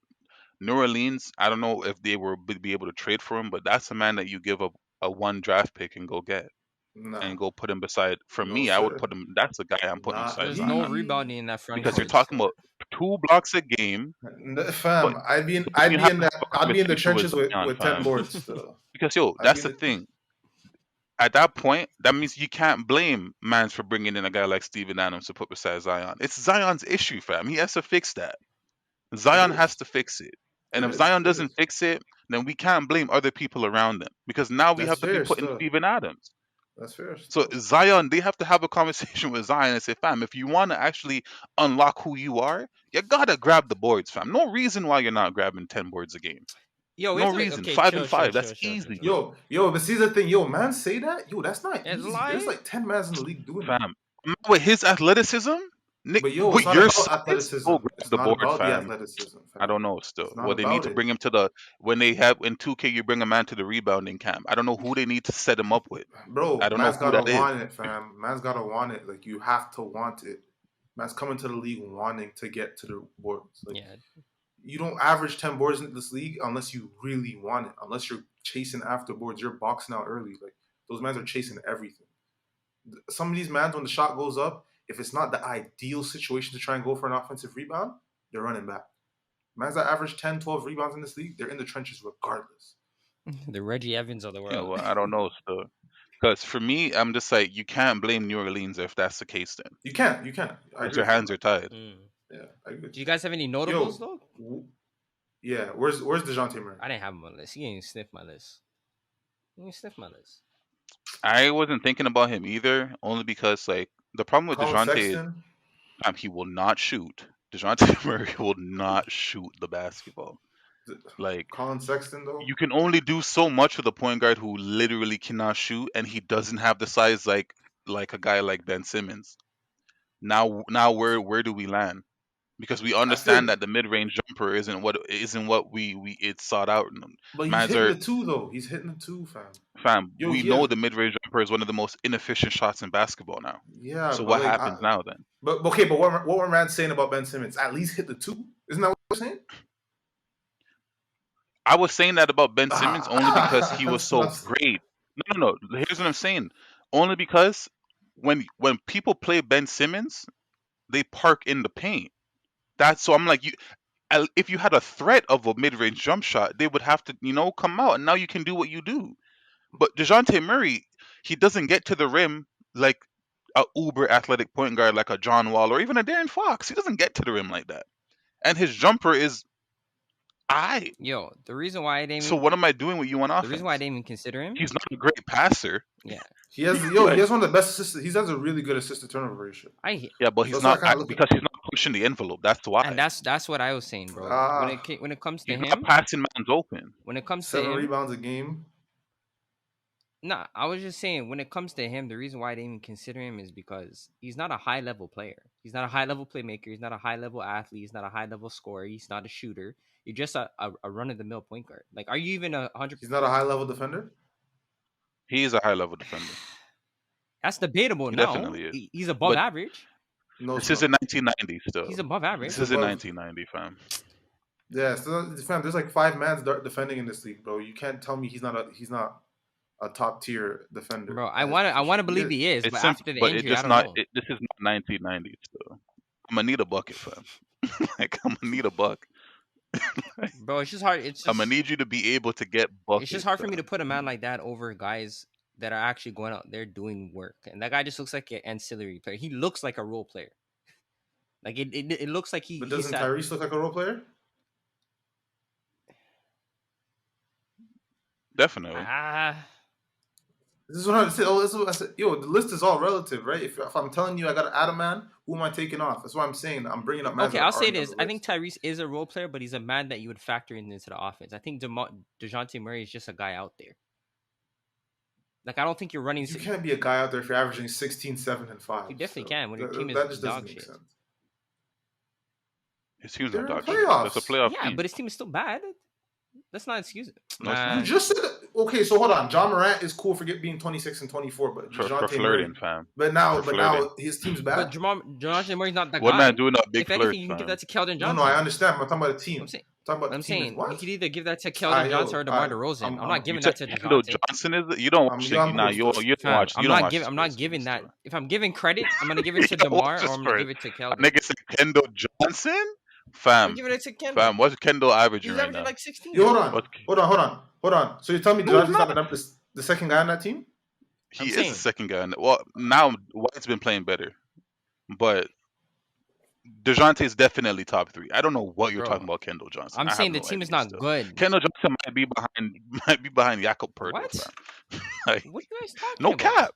New Orleans, I don't know if they were be able to trade for him, but that's a man that you give up a one draft pick and go get and Nah, go put him beside. For no me, I would sir. put him. That's the guy I'm putting Nah, beside There's no Zion rebounding in that front because you're court. talking about 2 blocks a game, but Fam, then I'd you be have in to that have a I'd be in the conversation with trenches Zion, with 10 fam. boards still. Because yo, I'd be that's in the the thing. At that point, that means you can't blame Mans for bringing in a guy like Steven Adams to put beside Zion. It's Zion's issue, fam. He has to fix that. it Zion has is. to fix it. And It if is. Zion It doesn't is. fix it, then we can't blame other people around him because now we That's have to be fair putting still. Steven Adams. That's fair So still. Zion, they have to have a conversation with Zion and say, fam, if you want to actually unlock who you are, you gotta grab the boards, fam. No reason why you're not grabbing 10 boards a game. Yo, we No have to reason. okay, Five chill, and chill, five. chill, That's chill, chill, easy, chill. bro. Yo, but see the thing, yo, man, say that, yo, that's not It's easy. There's lying. like 10 mans in the league doing that. Fam. With his athleticism, Nick, But yo, it's with not your about size, go athleticism. grab It's the not board, about the fam. athleticism, I fam. don't know still. It's not Well, they need about to it. bring him to the when they have in 2K you bring a man to the rebounding camp. I don't know who they need to set him up with. I Bro, don't know man's who gotta that is. want it, fam. Man's gotta want it. Like you have to want it. Man's coming to the league wanting to get to the boards. Like Yeah, you don't average 10 boards in this league unless you really want it. Unless you're chasing after boards, you're boxing out early. Like those mans are chasing everything. Some of these mans, when the shot goes up, if it's not the ideal situation to try and go for an offensive rebound, they're running back. Mans that average 10, 12 rebounds in this league, they're in the trenches regardless. the Reggie Evans of the Yeah, world. well, I don't know still. Because for me, I'm just like you can't blame New Orleans if that's the case. Then You can't. You can't. I because agree your with you on hands that. are tied. Mm. Yeah, I agree with Do you. you guys have any notables Yo, though? yeah, where's DeJounte Murray? I didn't have him on the list. He ain't sniff my list. He ain't sniff my list. I wasn't thinking about him either, only because like the problem with Colin Dejounte is Sexton. he will not shoot. Dejounte Murray will not shoot the basketball. Like Colin Sexton though. you can only do so much with a point guard who literally cannot shoot, and he doesn't have the size like a guy like Ben Simmons. Now where do we land? Because we I feel understand like, that the mid range jumper isn't what we it's sought out. but he's Mans hitting are the two though. He's hitting the two, fam. fam. Yo, We he know has. the mid range jumper is one of the most inefficient shots in basketball now. Yeah, So but what like, happens now then? but okay, but what were Rand saying about Ben Simmons? At least hit the two. Isn't that what you're saying? I was saying that about Ben Simmons only because he was That's what so I'm saying. great. No. Here's what I'm saying. Only because when people play Ben Simmons, they park in the paint. That's so I'm like you. If you had a threat of a mid-range jump shot, they would have to, come out, and now you can do what you do. But Dejounte Murray, he doesn't get to the rim like a uber athletic point guard like a John Wall or even a Darren Fox. He doesn't get to the rim like that, and his jumper is I. Yo, the reason why I didn't So even, what am I doing with you on the reason why I offense? didn't even consider him, He's not a great passer. yeah, He has Like, he has one of the best assists. He has a really good assist to turnover ratio. yeah, but So he's that's why I not kind of look at. because he's not pushing the envelope. That's and why that's what I was saying, bro. Ah, When it comes to he's not him, passing man's open. when it comes to 7 him, rebounds a game. nah, I was just saying when it comes to him, the reason why I didn't even consider him is because he's not a high level player. He's not a high level playmaker. He's not a high level athlete. He's not a high level scorer. He's not a shooter. You're just a run of the mill point guard. Like, are you even 100? He's not a high level defender. He is a high level defender. That's debatable. He No, definitely is. he's above But average. No, this it's is not. in 1990 still. He's above This average. He's is in above. 1990, fam. Yeah, so, fam, there's like 5 men defending in this league, bro. You can't tell me he's not a top tier defender. Bro, at his I position. want to He believe is. he is, It's but simple, after the but it injury, I just don't not. know. This is not 1990 still. I'm gonna need a bucket, fam. Like I'm gonna need a buck. Bro, it's just hard. I'm gonna need you to be able to get It's just buckets, hard for me to fam. put a man like that over guys that are actually going out there doing work. And that guy just looks like an ancillary player. He looks like a role player. Like it looks like But he doesn't sat. Tyrese look like a role player? Definitely. This is what I said. Oh, this is what I said. Yo, the list is all relative, right? If I'm telling you I got to add a man, who am I taking off? That's what I'm saying. I'm bringing up man. Okay, I'll say this. I think Tyrese is a role player, but he's a man that you would factor into the offense. I think DeJounte Murray is just a guy out there. Like, I don't think you're running. You can't be a guy out there if you're averaging 16, 7, and 5. You definitely can when your team that is just dog doesn't make shit. sense. His team's They're not in dog shit. That's a playoffs. playoff Yeah, team. but his team is still bad. That's not an excuse. No, it's You not. just said okay. So hold on. John Morant is cool for being 26 and 24, but For DeJounte flirting, Murray. fam. But For flirting. now his team's But bad. DeJounte Murray's not that What guy. man doing a big If flirt, anything, you can give fam? that to Keldon Johnson. No, I understand. I'm talking about the team. I'm saying, talking about the I'm team. saying What? you could either give that to Keldon Johnson or DeMar DeRozan. I'm not You giving said that to Kendall DeJounte. Johnson is you don't watch I'm nah, good you still. you don't Fam, watch you don't watch I'm not sports giving that. still. If I'm giving credit, I'm gonna give it to You don't watch DeMar the or I'm gonna sport. give it to A Keldon. nigga said Kendall Johnson? I'm Fam. giving it to Kendall. Fam, what's Kendall averaging He's right averaging now? like 16. Yo, What's, hold on. So you're telling me no, he's DeJounte's not not. the second guy on that team? He I'm is the saying, second guy. Well, now White's been playing better, but DeJounte is definitely top three. I don't know what you're talking bro, about, Kendall Johnson. I'm I have saying the no team is idea not still. good. Kendall Johnson might be behind Jakob Pertl, What? fam. Like, What are you guys talking no about? cap.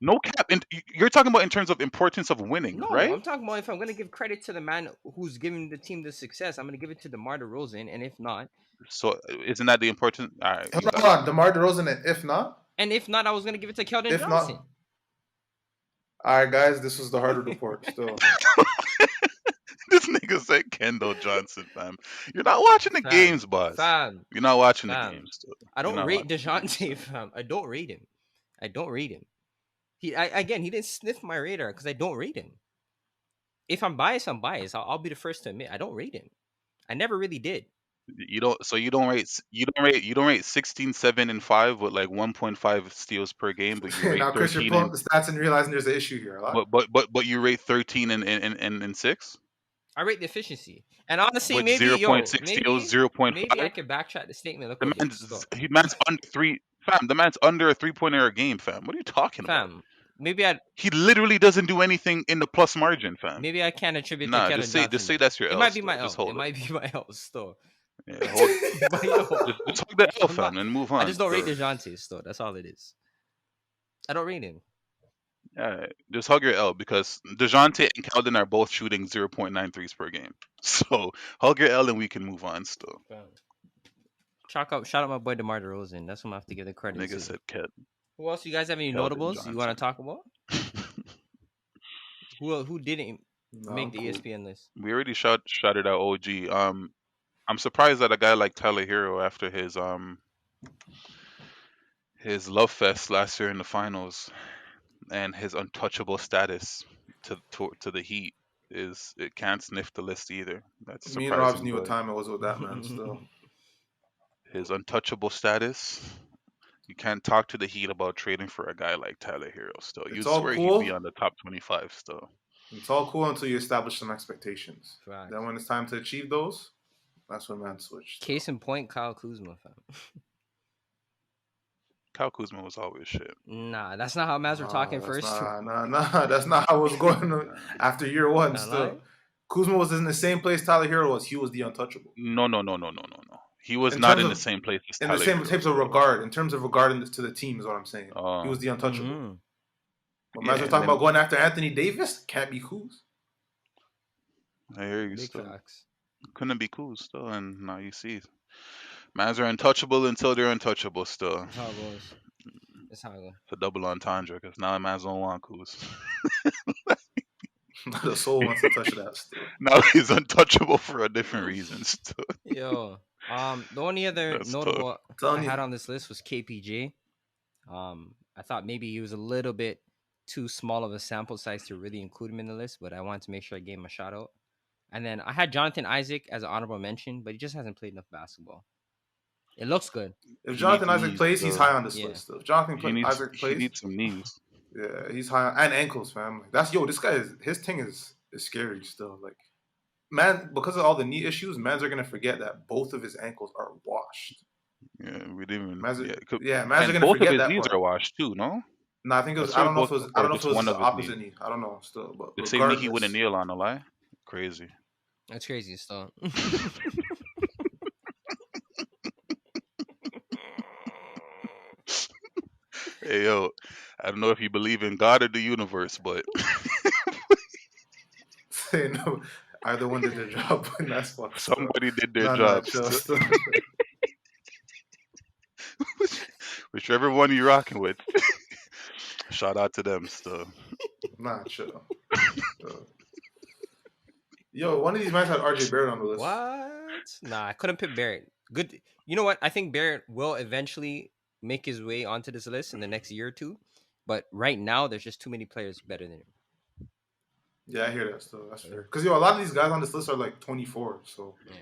No cap. And you're talking about in terms of importance of winning, No, right? I'm talking about if I'm gonna give credit to the man who's giving the team the success, I'm gonna give it to DeMar DeRozan, and if not, So isn't that the important? All right, you got Hold it, on, fam. DeMar DeRozan, and if not, I was gonna give it to Keldon if Johnson. not, all right, guys, this was the Hardwood report. Still, This nigga said Kendall Johnson, fam. You're not watching the games, boss. Fam, You're not watching the fam. games. Still. I You're don't not rate watching the games, DeJounte, still. fam. I don't rate him. I don't rate him. Again, he didn't sniff my radar because I don't rate him. If I'm biased, I'm biased. I'll be the first to admit I don't rate him. I never really did. You don't rate 16, 7, and 5 with like 1.5 steals per game, but you rate now Chris, you're 13 pulling and up the stats and realizing there's an issue here. A lot. but you rate 13 and 6 I rate the efficiency. And honestly, with maybe 0.6 steals, 0.5. maybe I could backtrack the statement. Look The what man's under 3, fam. The man's under a 3-pointer a game, fam. What are you talking about? fam. Maybe I He literally doesn't do anything in the plus margin, fam. can't attribute Nah, to Keldon Johnson. just say that's your L. It might be still. my Just L. hold It it. might be my L still. Yeah, hold. But yo, Just hold the L, I'm fam, not- and move on. I just don't rate Still. DeJounte still. That's all it is. I don't rate him. Just hug your L because DeJounte and Keldon are both shooting 0.9 threes per game. So hug your L and we can move on still. Fam. Shout out my boy DeMar DeRozan. That's what I have to give the credit Nigga to. said Who else? You guys have any Keldon notables you want to Johnson. talk about? Who didn't No, make I'm the cool. ESPN list? We already shouted out OG. I'm surprised that a guy like Tyler Hero after his love fest last year in the finals and his untouchable status to the Heat is it can't sniff the list either. That's Me and Robs surprising, knew what but time it was with that man. Still, his untouchable status, you can't talk to the Heat about trading for a guy like Tyler Hero still. it's You'd all swear he'd be cool. on the top 25 still. It's all cool until you establish some expectations. Facts. Then when it's time to achieve those, that's when man switch. Still. Case in point, Kyle Kuzma, fam. Kyle Kuzma was always shit. Nah, that's not how Mavs were talking That's first. nah. That's not how it was going after year one. Not Still, lying. Kuzma was in the same place Tyler Hero was. He was the untouchable No. He was in not terms in the of same place as in the Tyler same Hero types of still. regard. In terms of regarding to the team is what I'm saying. He was Oh, the untouchable. Mm-hmm. When yeah, Mavs are and talking about then going after Anthony Davis, can't be Kuz. I hear you Big still. facts. Couldn't be cool still, and now you see, mans are untouchable until they're untouchable still. That's how it goes. That's how it goes. It's a double entendre because now mans don't want Kuz. The soul wants to touch that still. Now he's untouchable for a different reason still. Yo, the only other That's tough. notable I'm I telling had you, on this list was KPJ. I thought maybe he was a little bit too small of a sample size to really include him in the list, but I wanted to make sure I gave him a shout out. And then I had Jonathan Isaac as an honorable mention, but he just hasn't played enough basketball. It looks good. if He needs Jonathan Isaac knees plays, he's still. high on this Yeah. list. Still. If Jonathan Isaac He plays, needs some knees. yeah, he's high and ankles, fam. Like, that's this guy is his thing is scary still. Like man, because of all the knee issues, mans are gonna forget that both of his ankles are washed. Yeah, we didn't even. Mans, Yeah, mans are and gonna both of forget his that knees part. are washed too. No, No, I think it I was. I swear don't know if both it was. I or don't know if it just was one the of his knees. opposite knee. I don't know. Still, but The same knee he regardless, wouldn't kneel on a lie. Crazy. That's crazy stuff. Hey yo, I don't know if you believe in God or the universe, but say no. Either one did their job, and that's fucked. Still, somebody did their nah, job. chill. Still. Still, Whichever one you're rocking with, shout out to them. Still, nah, chill. Yo, one of these guys had RJ Barrett on the list. What? Nah, I couldn't pick Barrett. Good. You know what? I think Barrett will eventually make his way onto this list in the next year or two. But right now, there's just too many players better than him. Yeah, I hear that still. That's fair. Because yo, a lot of these guys on this list are like 24. So Yeah.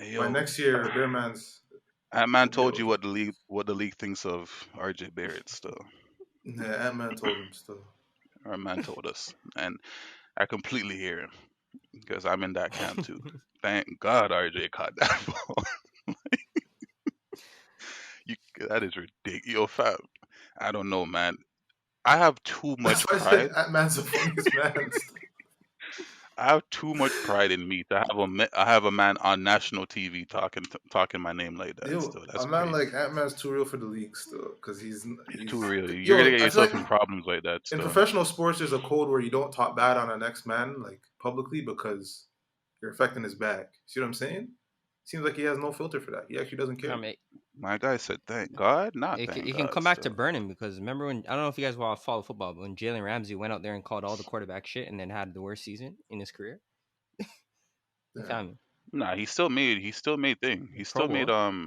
hey by yo, next year, Bearman's that man will be told you over. what the league thinks of RJ Barrett. Still, Yeah, Ant-Man told him still. our man told us, and I completely hear him because I'm in that camp too. Thank God RJ caught that ball. You, that is ridiculous. Yo, fam, I don't know, man. I have too That's much why I said pride. Ant-Man's the funniest man. I have too much pride in me to have I have a man on national TV talking my name like that. Yo, Still, a that's man crazy. like Ant-Man's too real for the league still. Because It's too real. You're gonna yo, get I feel yourself like in problems like that. in Still, professional sports, there's a code where you don't talk bad on an next man, like publicly, because you're affecting his back. See what I'm saying? Seems like he has no filter for that. He actually doesn't care. I mean, my guy said, "Thank God, not thank it can God." come back to Still, burn him because remember when I don't know if you guys follow football, but when Jalen Ramsey went out there and called all the quarterback shit and then had the worst season in his career. Damn. Fam, nah, he still made thing. He Pro still made Bowl,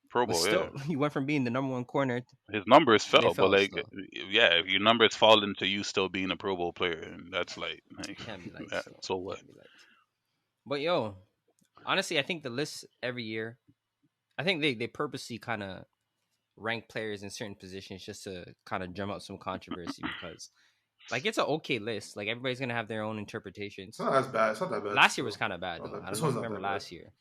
Pro but Bowl. Yeah, still, he went from being the number one corner. his numbers They fell, but fell like, still. yeah, if your numbers fall into you still being a Pro Bowl player, and that's like Can't be like yeah, so. so what? Can't be like. But yo, honestly, I think the list every year, I think they purposely kind of rank players in certain positions just to kind of drum up some controversy because like it's an okay list. Like everybody's gonna have their own It's interpretations. not as bad. It's not that bad. Last year was Still. kind of bad though. I This don't know if one's you not remember that bad. last year.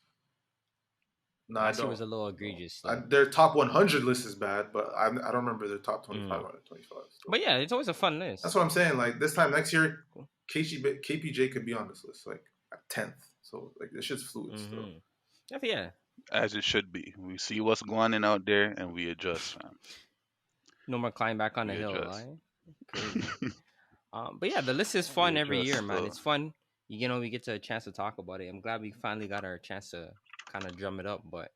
No, I Last year don't. was a little egregious still. Their top 100 list is bad, but I don't remember their top 25 Mm. out of 25. So. But yeah, it's always a fun That's list. what I'm saying. Like this time next year, Cool. KPJ could be on this list, like at 10th. So like this shit's fluid still. Mm-hmm. Yeah. As it should be. We see what's going on out there, and we adjust, fam. No more climb back on the We hill, adjust. right? Crazy. But yeah, the list is We fun every adjust. year, man. It's fun we get to a chance to talk about it. I'm glad we finally got our chance to kind of drum it up, but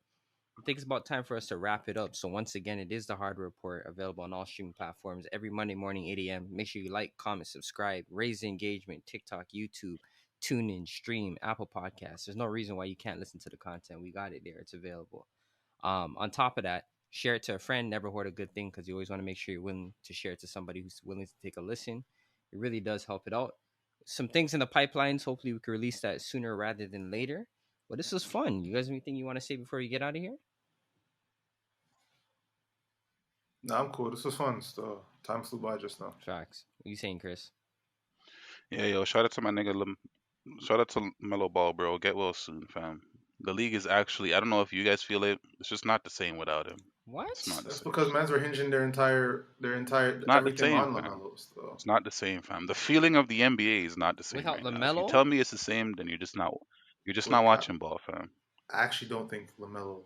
I think it's about time for us to wrap it up. So once again, it is the Hard Report, available on all streaming platforms every Monday morning, 8 a.m. Make sure you like, comment, subscribe, raise the engagement. TikTok, YouTube, TuneIn, Stream, Apple Podcasts. There's no reason why you can't listen to the content. We got it there. It's available. On top of that, share it to a friend. Never hoard a good thing, because you always want to make sure you're willing to share it to somebody who's willing to take a listen. It really does help it out. Some things in the pipelines. Hopefully, we can release that sooner rather than later. But this was fun. You guys have anything you want to say before you get out of here? Nah, I'm cool. This was fun. Still, time flew by just now. Facts. What you saying, Chris? Yeah, yo, shout out to my nigga. Shout out to Melo Ball, bro. Get well soon, fam. The league is actually, I don't know if you guys feel it. It's just not the same without him. It's What? not the That's same. because mans were hinging their entire Not the everything same, on fam. Lamelo. Still, It's not the same, fam. The feeling of the NBA is not the same Without right now. If you Lamelo? tell me it's the same, then you're just not look, watching ball, fam. I actually don't think Lamelo.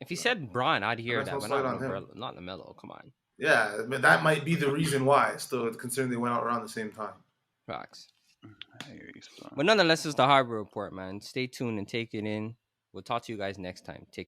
If he said Braun, I'd And hear that's that, no but slight on him. not Lamelo. Come on. Yeah, but that might be the reason why. Still, considering they went out around the same time. Facts. I hear you, But nonetheless, it's the Harbor Report, man. Stay tuned and take it in. We'll talk to you guys next time. Take